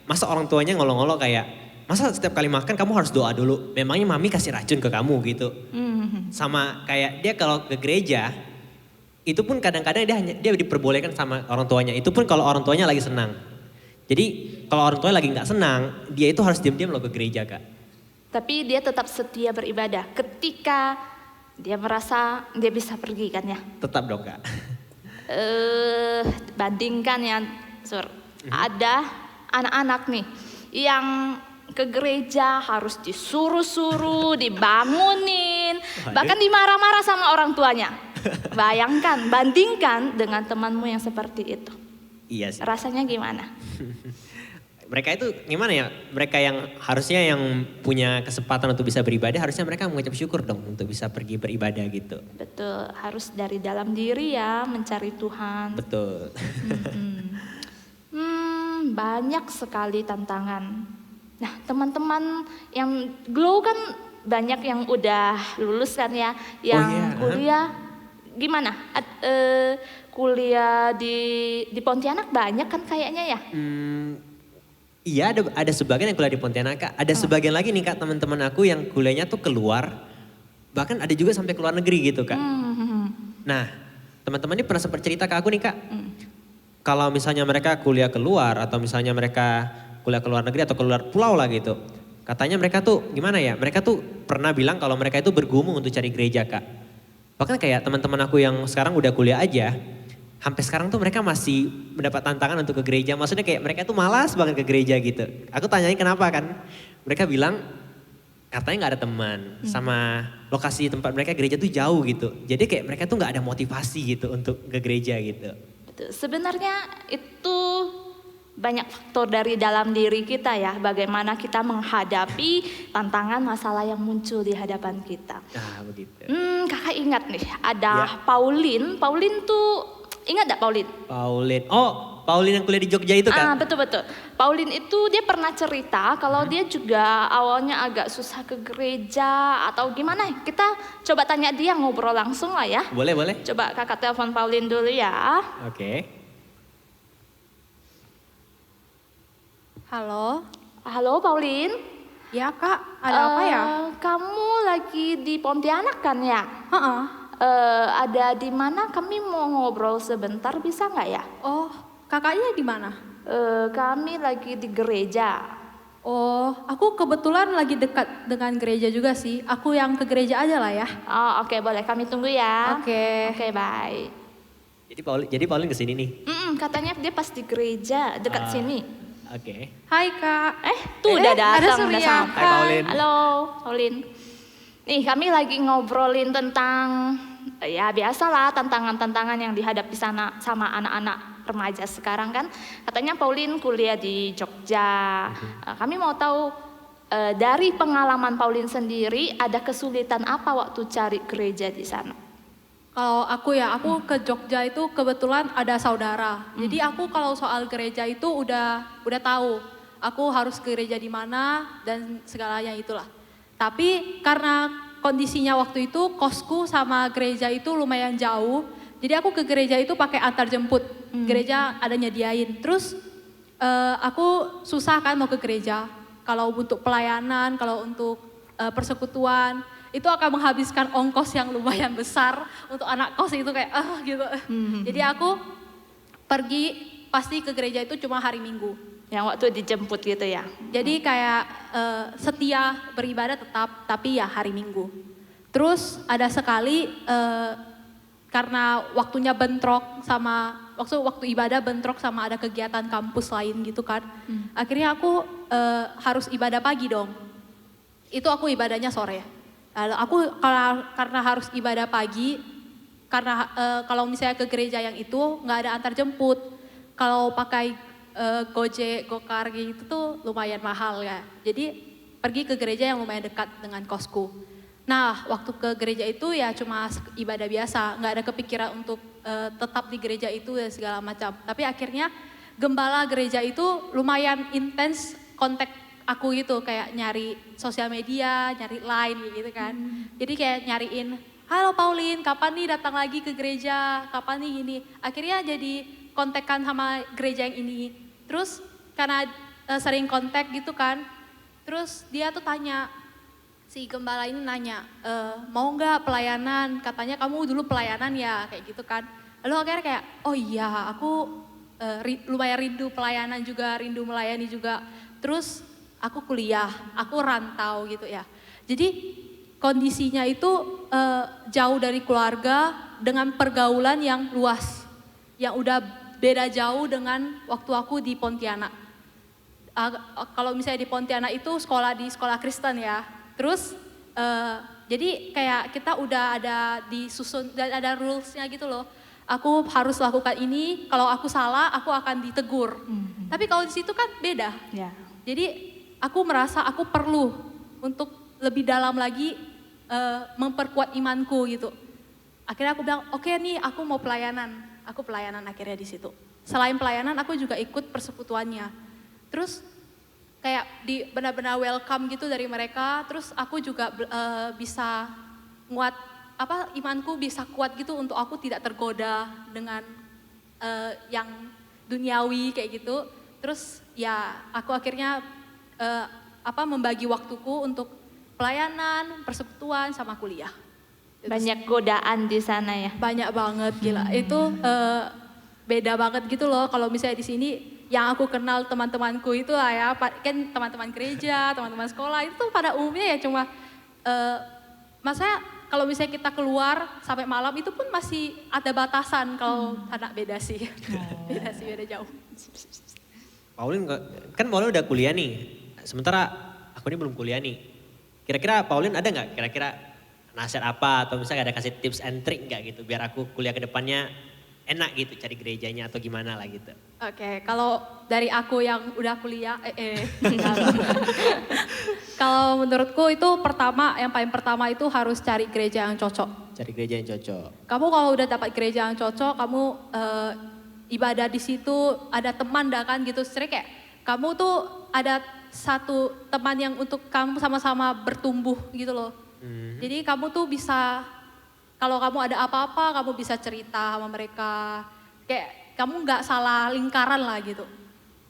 masa orang tuanya ngolok-ngolok kayak, masa setiap kali makan kamu harus doa dulu? Memangnya mami kasih racun ke kamu gitu. Sama kayak dia kalau ke gereja, itu pun kadang-kadang dia diperbolehkan sama orang tuanya. Itu pun kalau orang tuanya lagi senang. Jadi kalau orang tuanya lagi nggak senang, dia itu harus diam-diam loh ke gereja Kak. Tapi dia tetap setia beribadah ketika dia merasa dia bisa pergi kan ya. Tetap dong Kak. Bandingkan ya Sur, ada anak-anak nih yang ke gereja harus disuruh-suruh, dibangunin, bahkan dimarah-marah sama orang tuanya. Bayangkan, bandingkan dengan temanmu yang seperti itu. Iya sih. Rasanya gimana? Mereka itu gimana ya? Mereka yang harusnya yang punya kesempatan untuk bisa beribadah, harusnya mereka mengucap syukur dong untuk bisa pergi beribadah gitu. Betul, harus dari dalam diri ya mencari Tuhan. Betul. Banyak sekali tantangan. Nah teman-teman yang Glow kan banyak yang udah lulus kan ya, yang kuliah gimana? Kuliah di Pontianak banyak kan kayaknya ya? Iya ada sebagian yang kuliah di Pontianak Kak. Ada sebagian lagi nih Kak teman-teman aku yang kuliahnya tuh keluar. Bahkan ada juga sampai ke luar negeri gitu Kak. Nah teman-teman ini pernah sempat cerita ke aku nih Kak. Kalau misalnya mereka kuliah keluar atau misalnya mereka kuliah ke luar negeri atau keluar pulau lah gitu. Katanya mereka tuh gimana ya, mereka tuh pernah bilang kalau mereka itu bergumul untuk cari gereja Kak. Bahkan kayak teman-teman aku yang sekarang udah kuliah aja. Sampai sekarang tuh mereka masih mendapat tantangan untuk ke gereja. Maksudnya kayak mereka tuh malas banget ke gereja gitu. Aku tanyain kenapa kan. Mereka bilang katanya gak ada teman. Sama lokasi tempat mereka gereja tuh jauh gitu. Jadi kayak mereka tuh gak ada motivasi gitu untuk ke gereja gitu. Betul. Sebenarnya itu banyak faktor dari dalam diri kita ya. Bagaimana kita menghadapi tantangan masalah yang muncul di hadapan kita. Nah begitu. Kakak ingat nih ada Pauline. Pauline tuh ingat gak Pauline? Pauline. Oh Pauline yang kuliah di Jogja itu Kak? Betul-betul. Pauline itu dia pernah cerita kalau dia juga awalnya agak susah ke gereja atau gimana. Kita coba tanya dia, ngobrol langsung lah ya. Boleh, boleh. Coba kakak telepon Pauline dulu ya. Oke. Halo, Halo Pauline. ya Kak, ada apa ya? Kamu lagi di Pontianak kan ya? Heeh. Ada di mana? Kami mau ngobrol sebentar, bisa nggak ya? Oh, kakaknya di mana? Kami lagi di gereja. Oh, aku kebetulan lagi dekat dengan gereja juga sih. Aku yang ke gereja aja lah ya. Oh, oke, boleh. Kami tunggu ya. Oke. Oke, bye. Jadi Pauline kesini nih. Katanya dia pas di gereja dekat sini. Oke. Hai Kak. Tuh udah ada datang, Surya. udah sampai. Hai, Pauline. Halo, Pauline. Nih, kami lagi ngobrolin tentang ya biasalah tantangan-tantangan yang dihadapi sana sama anak-anak remaja sekarang kan. Katanya Pauline kuliah di Jogja. Kami mau tahu dari pengalaman Pauline sendiri ada kesulitan apa waktu cari gereja di sana? Kalau aku ya, aku ke Jogja itu kebetulan ada saudara. Jadi aku kalau soal gereja itu udah tahu. Aku harus ke gereja di mana dan segalanya itulah. Tapi karena kondisinya waktu itu kosku sama gereja itu lumayan jauh. Jadi aku ke gereja itu pakai antar jemput. Gereja ada nyediain. Terus aku susah kan mau ke gereja. Kalau untuk pelayanan, kalau untuk persekutuan, itu akan menghabiskan ongkos yang lumayan besar. Untuk anak kos itu kayak gitu. Jadi aku pergi pasti ke gereja itu cuma hari Minggu. Yang waktu dijemput gitu ya? Jadi kayak setia beribadah tetap, tapi ya hari Minggu. Terus ada sekali karena waktunya bentrok sama, waktu ibadah bentrok sama ada kegiatan kampus lain gitu kan. Akhirnya aku harus ibadah pagi dong. Itu aku ibadahnya sore. Lalu aku karena harus ibadah pagi, karena kalau misalnya ke gereja yang itu nggak ada antar jemput. Kalau pakai Gojek, Gokar gitu tuh lumayan mahal ya. Jadi pergi ke gereja yang lumayan dekat dengan kosku. Nah waktu ke gereja itu ya cuma ibadah biasa, nggak ada kepikiran untuk tetap di gereja itu dan segala macam. Tapi akhirnya gembala gereja itu lumayan intens kontak aku gitu, kayak nyari sosial media, nyari line gitu kan. Jadi kayak nyariin, halo Pauline, kapan nih datang lagi ke gereja, kapan nih gini. Akhirnya jadi kontekan sama gereja yang ini. Terus karena sering kontak gitu kan, terus dia tuh tanya, si gembala ini nanya, mau nggak pelayanan? Katanya kamu dulu pelayanan ya, kayak gitu kan. Lalu akhirnya kayak, oh iya aku lumayan rindu pelayanan juga, rindu melayani juga. Terus aku kuliah, aku rantau gitu ya. Jadi kondisinya itu jauh dari keluarga dengan pergaulan yang luas, yang udah beda jauh dengan waktu aku di Pontianak. Kalau misalnya di Pontianak itu di sekolah Kristen ya. Terus jadi kayak kita udah ada disusun dan ada rulesnya gitu loh. Aku harus lakukan ini, kalau aku salah aku akan ditegur. Tapi kalau di situ kan beda. Ya. Jadi aku merasa aku perlu untuk lebih dalam lagi memperkuat imanku gitu. Akhirnya aku bilang, oke nih aku mau pelayanan. Aku pelayanan akhirnya di situ. Selain pelayanan aku juga ikut persekutuannya. Terus kayak benar-benar welcome gitu dari mereka. Terus aku juga bisa imanku bisa kuat gitu untuk aku tidak tergoda dengan yang duniawi kayak gitu. Terus ya aku akhirnya membagi waktuku untuk pelayanan, persekutuan sama kuliah. Banyak godaan di sana ya? Banyak banget, gila. Itu beda banget gitu loh kalau misalnya di sini yang aku kenal teman-temanku itu lah ya, kan teman-teman gereja, teman-teman sekolah itu pada umumnya ya cuma maksudnya kalau misalnya kita keluar sampai malam itu pun masih ada batasan. Kalau anak beda sih. Beda jauh. Pauline kan Pauline udah kuliah nih, sementara aku ini belum kuliah nih. Kira-kira Pauline ada nggak kira-kira nasihat apa atau misalnya ada kasih tips and trick nggak gitu biar aku kuliah ke depannya enak gitu cari gerejanya atau gimana lah gitu. Oke, kalau dari aku yang udah kuliah, kalau menurutku itu yang paling pertama itu harus cari gereja yang cocok. Cari gereja yang cocok. Kamu kalau udah dapat gereja yang cocok, kamu ibadah di situ, ada teman dah kan gitu. Sebenarnya kayak kamu tuh ada satu teman yang untuk kamu sama-sama bertumbuh gitu loh. Jadi kamu tuh bisa, kalau kamu ada apa-apa kamu bisa cerita sama mereka. Kayak kamu nggak salah lingkaran lah gitu.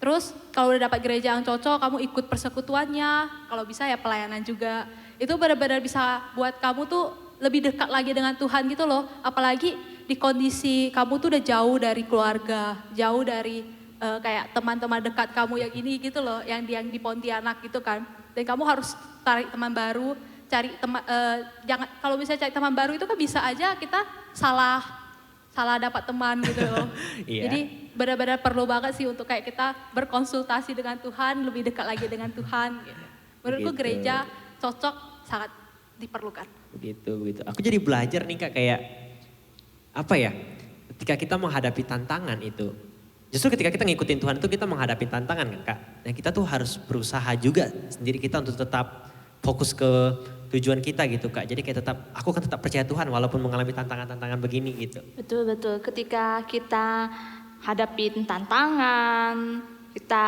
Terus kalau udah dapat gereja yang cocok, kamu ikut persekutuannya, kalau bisa ya pelayanan juga. Itu benar-benar bisa buat kamu tuh lebih dekat lagi dengan Tuhan gitu loh. Apalagi di kondisi kamu tuh udah jauh dari keluarga, jauh dari kayak teman-teman dekat kamu yang ini gitu loh, yang di Pontianak gitu kan. Dan kamu harus tarik teman baru, cari teman, jangan, kalau misalnya cari teman baru itu kan bisa aja kita salah dapat teman gitu loh. Iya. Jadi benar-benar perlu banget sih untuk kayak kita berkonsultasi dengan Tuhan, lebih dekat lagi dengan Tuhan. Gitu. Menurutku Begitu. gereja cocok, sangat diperlukan. Begitu. Aku jadi belajar nih Kak, kayak apa ya, ketika kita menghadapi tantangan itu, justru ketika kita ngikutin Tuhan itu kita menghadapi tantangan kan Kak. Nah kita tuh harus berusaha juga sendiri kita untuk tetap fokus ke tujuan kita gitu Kak. Jadi kayak aku akan tetap percaya Tuhan walaupun mengalami tantangan-tantangan begini gitu. Betul. Ketika kita hadapin tantangan, kita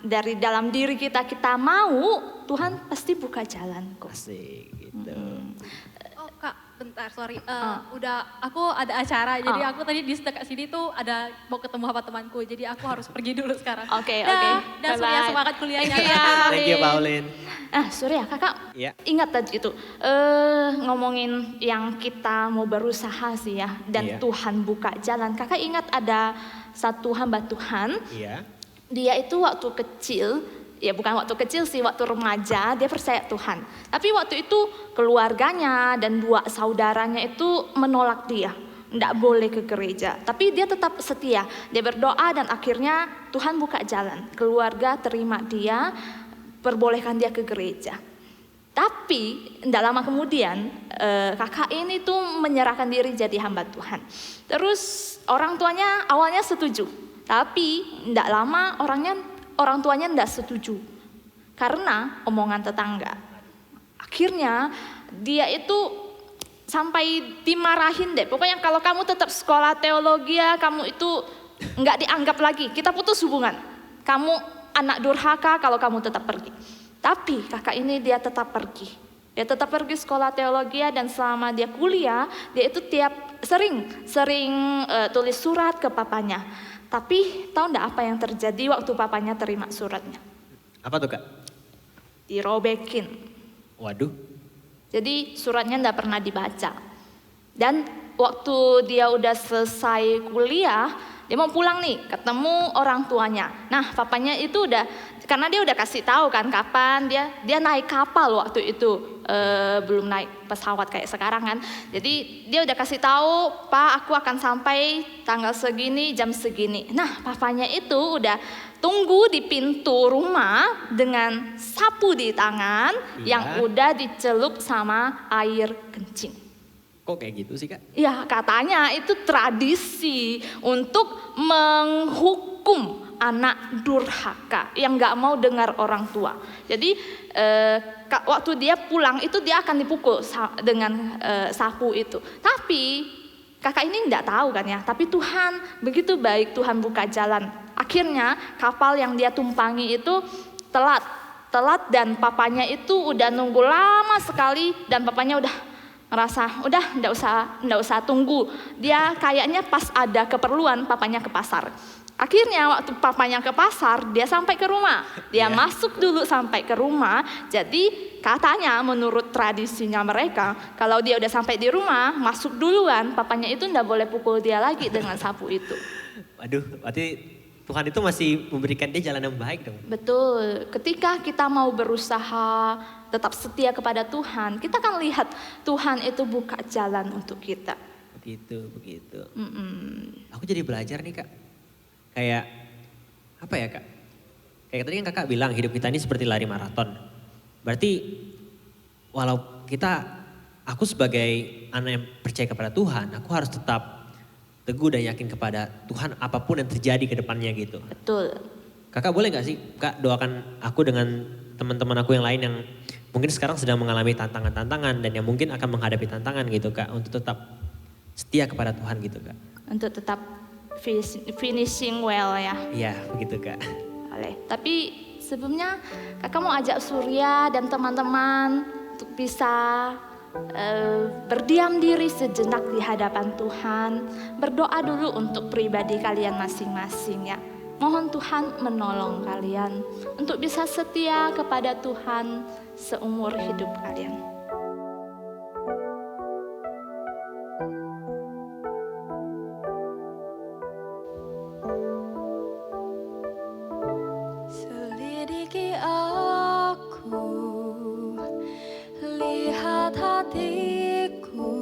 dari dalam diri kita mau, Tuhan pasti buka jalan kok. Asik gitu. Oh Kak, bentar sorry. Aku ada acara, jadi aku tadi di dekat sini tuh ada mau ketemu sama temanku. Jadi aku harus pergi dulu sekarang. Oke. Dan Surya Bye-bye. semangat kuliahnya. Thank you ya. Thank you Pauline. Surya kakak Iya. ingat tadi itu ngomongin yang kita mau berusaha sih ya, dan Iya. Tuhan buka jalan. Kakak ingat ada satu hamba Tuhan, Iya. dia itu waktu kecil, ya bukan waktu kecil sih, waktu remaja dia percaya Tuhan. Tapi waktu itu keluarganya dan 2 saudaranya itu menolak dia. Tidak boleh ke gereja, tapi dia tetap setia. Dia berdoa dan akhirnya Tuhan buka jalan. Keluarga terima dia, perbolehkan dia ke gereja. Tapi tidak lama kemudian kakak ini tuh menyerahkan diri jadi hamba Tuhan. Terus orang tuanya awalnya setuju, tapi tidak lama orang tuanya tidak setuju karena omongan tetangga. Akhirnya dia itu sampai dimarahin deh. Pokoknya kalau kamu tetap sekolah teologi ya, kamu itu nggak dianggap lagi. Kita putus hubungan. Kamu anak durhaka kalau kamu tetap pergi. Tapi kakak ini dia tetap pergi. Dia tetap pergi sekolah teologi dan selama dia kuliah, dia itu sering tulis surat ke papanya. Tapi tahu enggak apa yang terjadi waktu papanya terima suratnya? Apa tuh Kak? Dirobekin. Waduh. Jadi suratnya enggak pernah dibaca. Dan waktu dia udah selesai kuliah, dia mau pulang nih, ketemu orang tuanya. Nah, papanya itu udah, karena dia udah kasih tahu kan kapan dia naik kapal waktu itu, belum naik pesawat kayak sekarang kan. Jadi dia udah kasih tahu, Pak, aku akan sampai tanggal segini, jam segini. Nah, papanya itu udah tunggu di pintu rumah dengan sapu di tangan yang udah dicelup sama air kencing. Kok kayak gitu sih Kak? Ya katanya itu tradisi untuk menghukum anak durhaka yang gak mau dengar orang tua. Jadi waktu dia pulang itu dia akan dipukul dengan sapu itu. Tapi kakak ini gak tahu kan ya. Tapi Tuhan begitu baik, Tuhan buka jalan. Akhirnya kapal yang dia tumpangi itu telat dan papanya itu udah nunggu lama sekali dan papanya udah ngerasa udah ndak usah tunggu. Dia kayaknya pas ada keperluan papanya ke pasar. Akhirnya waktu papanya ke pasar, dia sampai ke rumah. Dia masuk dulu sampai ke rumah. Jadi katanya menurut tradisinya mereka, kalau dia udah sampai di rumah, masuk duluan, papanya itu ndak boleh pukul dia lagi dengan sapu itu. Waduh, berarti Tuhan itu masih memberikan dia jalan yang baik dong. Betul, ketika kita mau berusaha tetap setia kepada Tuhan, kita akan lihat Tuhan itu buka jalan untuk kita. Begitu. Aku jadi belajar nih Kak. Kayak apa ya Kak? Kayak tadi kan Kakak bilang hidup kita ini seperti lari maraton. Berarti aku sebagai anak yang percaya kepada Tuhan, aku harus tetap teguh dan yakin kepada Tuhan apapun yang terjadi ke depannya gitu. Betul. Kakak boleh gak sih Kak doakan aku dengan teman-teman aku yang lain yang mungkin sekarang sedang mengalami tantangan-tantangan dan yang mungkin akan menghadapi tantangan gitu Kak, untuk tetap setia kepada Tuhan gitu Kak. Untuk tetap finishing well ya. Iya, begitu Kak. Boleh. Tapi sebelumnya kakak mau ajak Surya dan teman-teman untuk bisa berdiam diri sejenak di hadapan Tuhan. Berdoa dulu untuk pribadi kalian masing-masing ya. Mohon Tuhan menolong kalian untuk bisa setia kepada Tuhan seumur hidup kalian. Selidiki aku, lihat hatiku,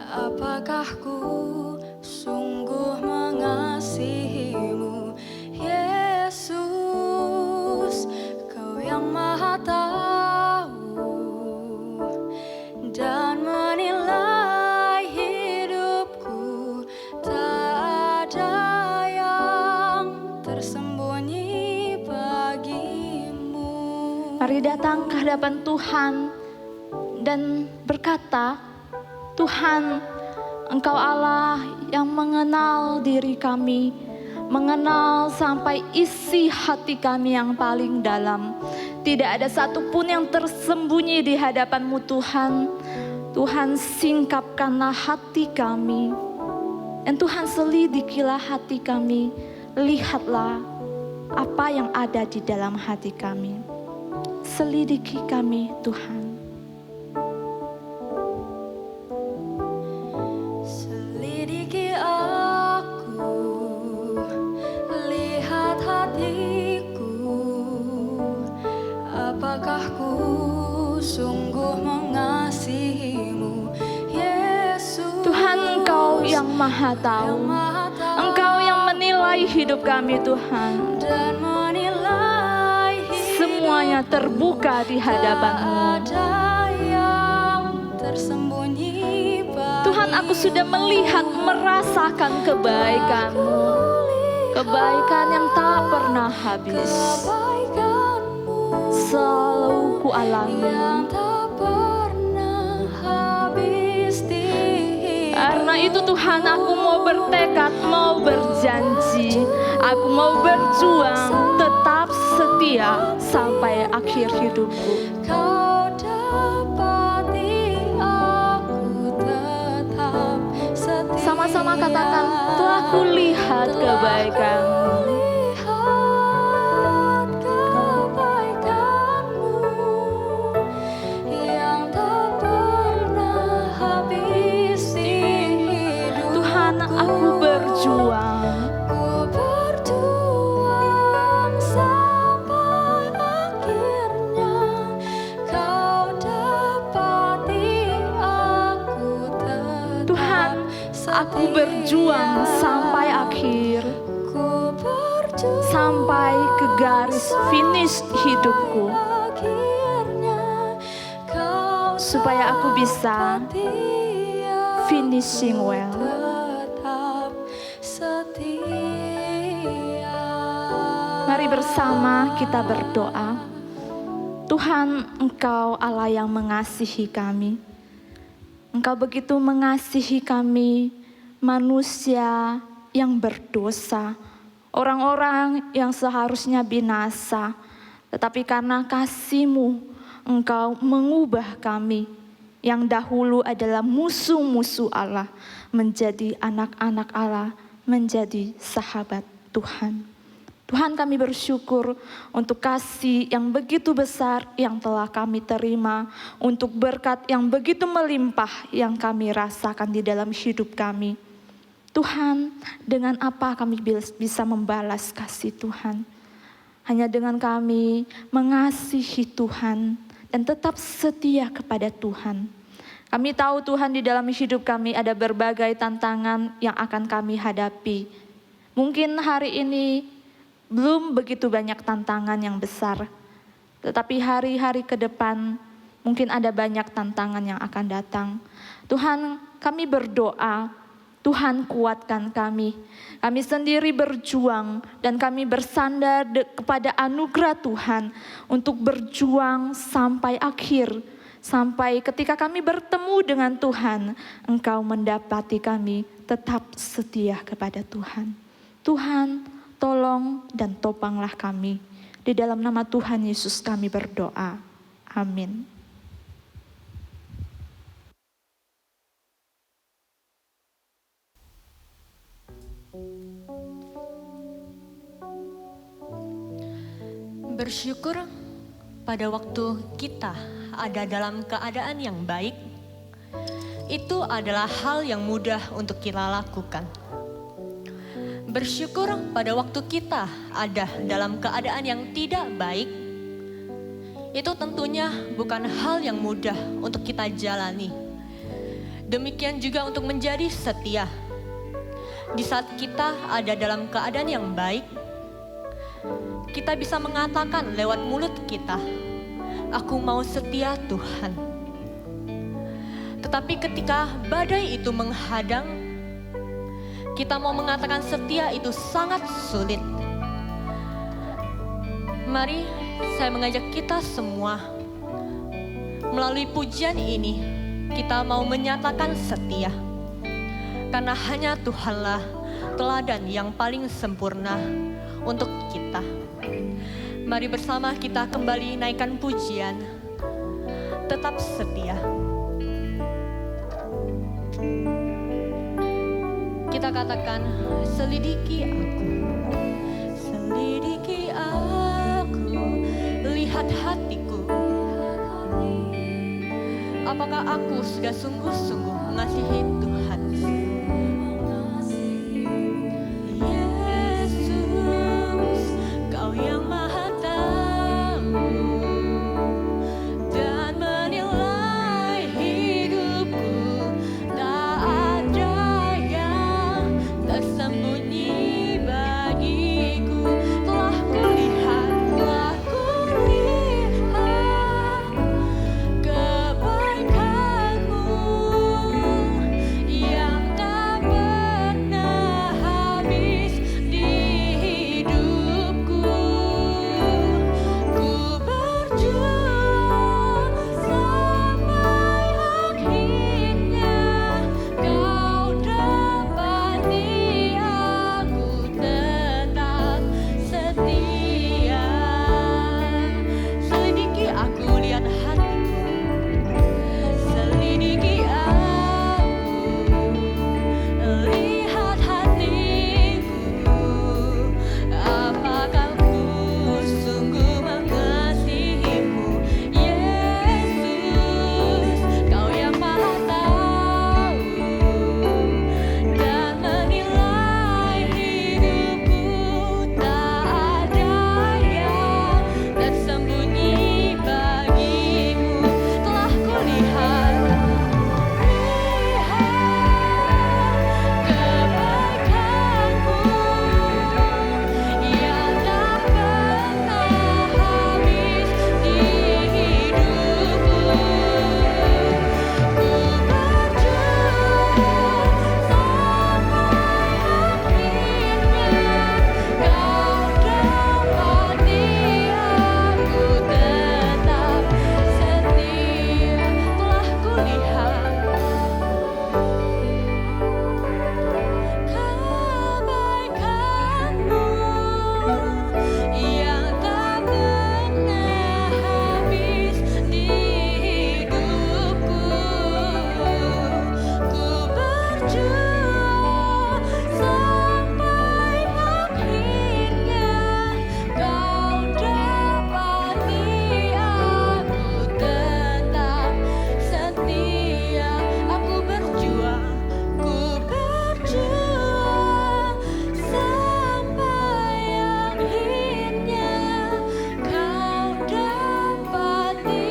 apakah ku sungguh mengasihimu, Yesus, Kau yang Maha Tahu dan menilai hidupku, tak ada yang tersembunyi bagimu. Mari datang ke hadapan Tuhan dan berkata, Tuhan, Engkau Allah yang mengenal diri kami, mengenal sampai isi hati kami yang paling dalam. Tidak ada satupun yang tersembunyi di hadapan-Mu Tuhan. Tuhan, singkapkanlah hati kami. Dan Tuhan, selidikilah hati kami. Lihatlah apa yang ada di dalam hati kami. Selidiki kami Tuhan. Selidiki aku, lihat hatiku, apakah ku sungguh mengasihimu, Yesus. Tuhan, Engkau yang Maha Tahu. Engkau yang menilai hidup kami Tuhan. Dan menilai Semuanya terbuka di hadapan-Mu. ada yang tersembunyi Tuhan, aku sudah melihat, merasakan kebaikan-Mu. Kebaikan yang tak pernah habis. kebaikan-Mu Selalu ku alami. yang tak pernah habis di hidup. Karena itu Tuhan, aku mau bertekad, mau berjanji. Aku mau berjuang, tetap setia sampai akhir hidupku. Kau dapati aku tetap setia. Sama-sama katakan, telah kulihat kebaikan-Mu. Lihat kebaikan-Mu yang tak pernah habis di hidupku. Tuhan, aku berjuang. Ku berjuang sampai akhirnya. Kau dapati aku tetap Tuhan, aku berjuang sampai akhir. Ku berjuang Sampai ke garis finish hidupku. akhirnya. Kau Supaya aku bisa setia, finishing well. tetap setia. Mari bersama kita berdoa. Tuhan, Engkau Allah yang mengasihi kami. Engkau begitu mengasihi kami, manusia yang berdosa, orang-orang yang seharusnya binasa. Tetapi karena kasih-Mu, Engkau mengubah kami yang dahulu adalah musuh-musuh Allah menjadi anak-anak Allah, menjadi sahabat Tuhan. Tuhan, kami bersyukur untuk kasih yang begitu besar yang telah kami terima, untuk berkat yang begitu melimpah yang kami rasakan di dalam hidup kami. Tuhan, dengan apa kami bisa membalas kasih Tuhan? Hanya dengan kami mengasihi Tuhan dan tetap setia kepada Tuhan. Kami tahu Tuhan, di dalam hidup kami ada berbagai tantangan yang akan kami hadapi. Mungkin hari ini belum begitu banyak tantangan yang besar, tetapi hari-hari ke depan mungkin ada banyak tantangan yang akan datang. Tuhan, kami berdoa, Tuhan kuatkan kami. Kami sendiri berjuang dan kami bersandar kepada anugerah Tuhan untuk berjuang sampai akhir. Sampai ketika kami bertemu dengan Tuhan, Engkau mendapati kami tetap setia kepada Tuhan. Tuhan, tolong dan topanglah kami. Di dalam nama Tuhan Yesus kami berdoa. Amin. Bersyukur pada waktu kita ada dalam keadaan yang baik, itu adalah hal yang mudah untuk kita lakukan. Bersyukur pada waktu kita ada dalam keadaan yang tidak baik, itu tentunya bukan hal yang mudah untuk kita jalani. Demikian juga untuk menjadi setia. Di saat kita ada dalam keadaan yang baik, kita bisa mengatakan lewat mulut kita, "Aku mau setia Tuhan." Tetapi ketika badai itu menghadang, kita mau mengatakan setia itu sangat sulit. Mari saya mengajak kita semua, melalui pujian ini, kita mau menyatakan setia. Karena hanya Tuhanlah teladan yang paling sempurna untuk kita. Mari bersama kita kembali naikkan pujian, tetap setia. Kita katakan, selidiki aku, lihat hatiku. Apakah aku sudah sungguh-sungguh mengasihi Tuhan? Yesus, Kau yang Maha Tahu dan menilai hidupku, tak ada yang tersembunyi bagiku. Telah kulihat kebaikan-Mu yang tak pernah habis di hidupku. Ku berjuang sampai akhirnya Kau dapati aku tetap setia. Selidiki aku, lihat hatiku. Selidiki aku, lihat hatiku. Apakah ku sungguh mengasihimu? Yesus, Kau yang Maha Tahu dan menilai hidupku, tak ada yang tersembunyi bagimu. Telah kulihat kebaikan-Mu yang tak pernah habis di hidupku. Ku berjuang sampai akhirnya Kau dapati aku tetap setia. Telah kulihat kebaikan-Mu yang tak pernah habis di hidupku. Ku berjuang sampai akhirnya Kau dapati aku tetap setia. Aku berjuang sampai akhirnya Kau dapati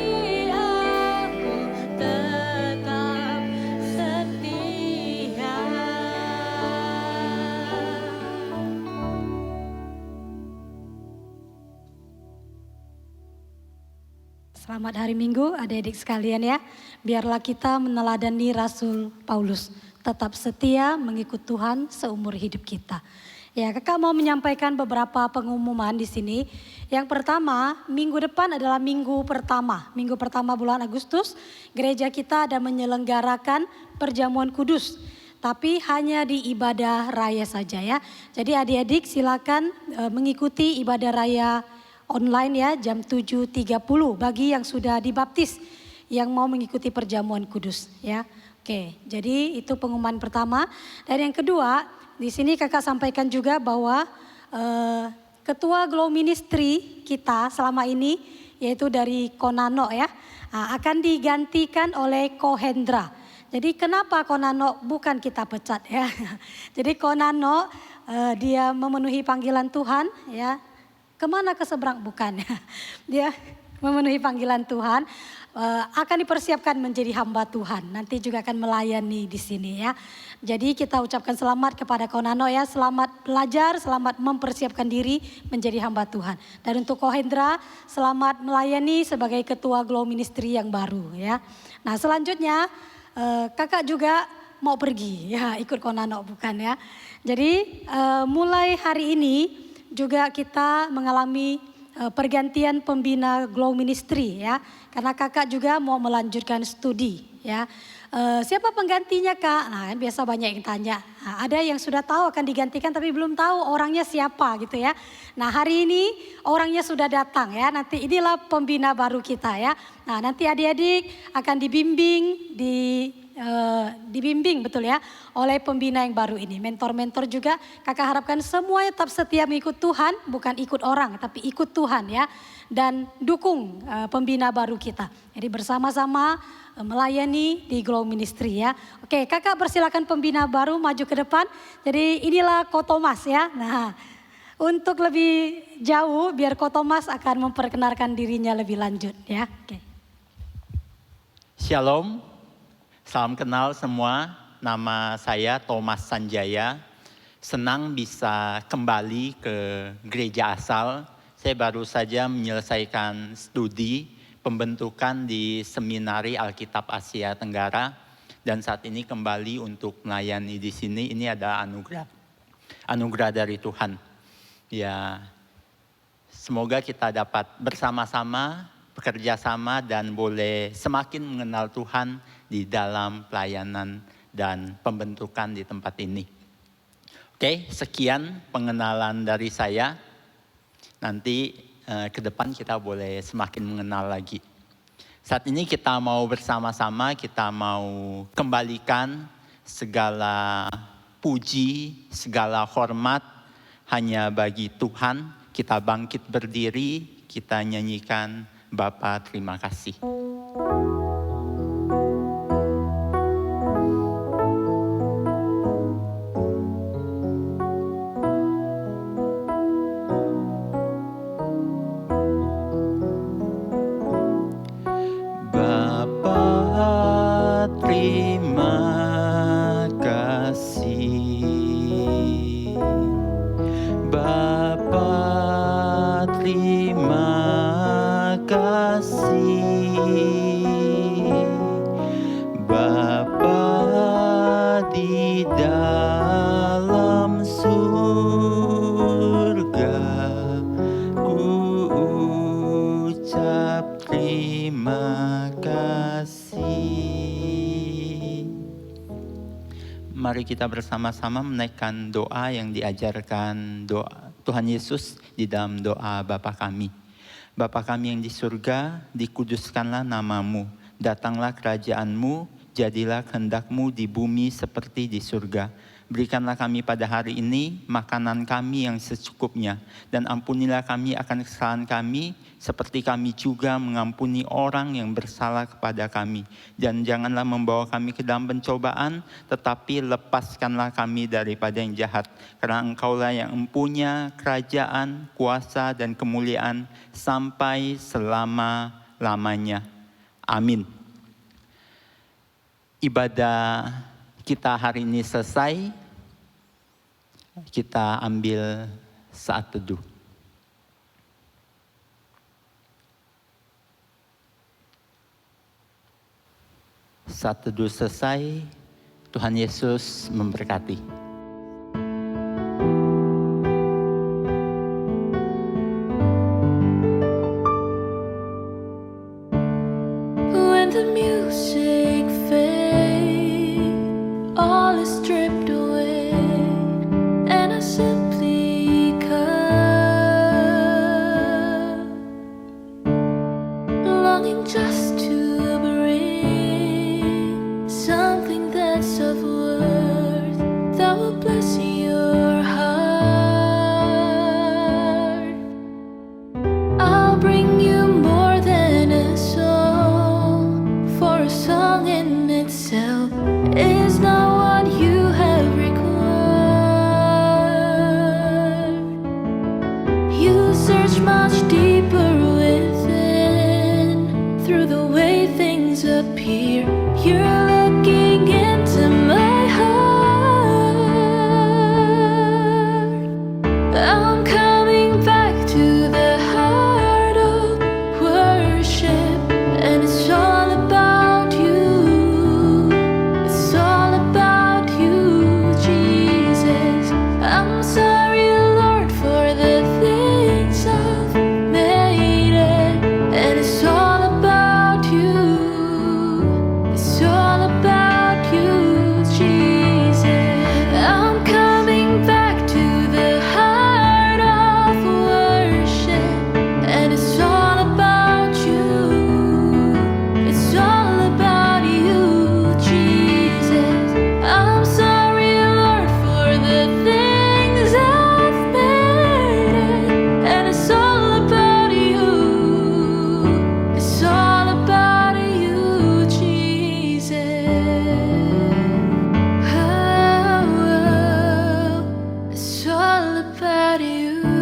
aku tetap setia. Selamat hari Minggu adik-adik sekalian ya. Biarlah kita meneladani Rasul Paulus. Tetap setia mengikut Tuhan seumur hidup kita. Ya, kakak mau menyampaikan beberapa pengumuman di sini. Yang pertama, minggu depan adalah minggu pertama bulan Agustus. Gereja kita ada menyelenggarakan perjamuan kudus, tapi hanya di ibadah raya saja ya. Jadi adik-adik silakan mengikuti ibadah raya online ya jam 7.30 bagi yang sudah dibaptis yang mau mengikuti perjamuan kudus ya. Oke, jadi itu pengumuman pertama. Dan yang kedua, di sini kakak sampaikan juga bahwa ketua Glow Ministry kita selama ini yaitu dari Konano ya akan digantikan oleh Kohendra. Jadi kenapa Konano bukan kita pecat ya? Jadi Konano dia memenuhi panggilan Tuhan ya. Kemana ke seberang bukan ya? Dia memenuhi panggilan Tuhan. Akan dipersiapkan menjadi hamba Tuhan. Nanti juga akan melayani di sini ya. Jadi kita ucapkan selamat kepada Konano ya. Selamat belajar, selamat mempersiapkan diri menjadi hamba Tuhan. Dan untuk Kohendra, selamat melayani sebagai ketua Glow Ministry yang baru ya. Nah selanjutnya kakak juga mau pergi ya, ikut Konano bukan ya. Jadi mulai hari ini juga kita mengalami pergantian pembina Glow Ministry ya. Karena kakak juga mau melanjutkan studi ya. Siapa penggantinya kak? Nah kan biasa banyak yang tanya. Nah, ada yang sudah tahu akan digantikan tapi belum tahu orangnya siapa gitu ya. Nah hari ini orangnya sudah datang ya. Nanti inilah pembina baru kita ya. Nah nanti adik-adik akan dibimbing betul ya oleh pembina yang baru ini. Mentor-mentor juga kakak harapkan semuanya tetap setia mengikut Tuhan, bukan ikut orang tapi ikut Tuhan ya. Dan dukung pembina baru kita. Jadi bersama-sama melayani di Glow Ministry ya. Oke, kakak persilakan pembina baru maju ke depan. Jadi inilah Ko Thomas ya. Nah, untuk lebih jauh biar Ko Thomas akan memperkenalkan dirinya lebih lanjut ya. Oke. Shalom, salam kenal semua. Nama saya Thomas Sanjaya. Senang bisa kembali ke gereja asal. Saya baru saja menyelesaikan studi pembentukan di Seminari Alkitab Asia Tenggara dan saat ini kembali untuk melayani di sini. Ini ada anugerah dari Tuhan. Ya, semoga kita dapat bersama-sama bekerja sama dan boleh semakin mengenal Tuhan di dalam pelayanan dan pembentukan di tempat ini. Oke, sekian pengenalan dari saya. Nanti ke depan kita boleh semakin mengenal lagi. Saat ini kita mau bersama-sama, kita mau kembalikan segala puji, segala hormat hanya bagi Tuhan. Kita bangkit berdiri, kita nyanyikan Bapa terima kasih. Mari kita bersama-sama menaikkan doa yang diajarkan doa Tuhan Yesus di dalam doa Bapa kami. Bapa kami yang di surga, dikuduskanlah namamu, datanglah kerajaanmu, jadilah kehendak-Mu di bumi seperti di surga. Berikanlah kami pada hari ini makanan kami yang secukupnya. Dan ampunilah kami akan kesalahan kami, seperti kami juga mengampuni orang yang bersalah kepada kami. Dan janganlah membawa kami ke dalam pencobaan, tetapi lepaskanlah kami daripada yang jahat. Karena Engkaulah yang mempunyai kerajaan, kuasa, dan kemuliaan sampai selama-lamanya. Amin. Ibadah kita hari ini selesai, kita ambil saat teduh. Saat teduh selesai, Tuhan Yesus memberkati. without you.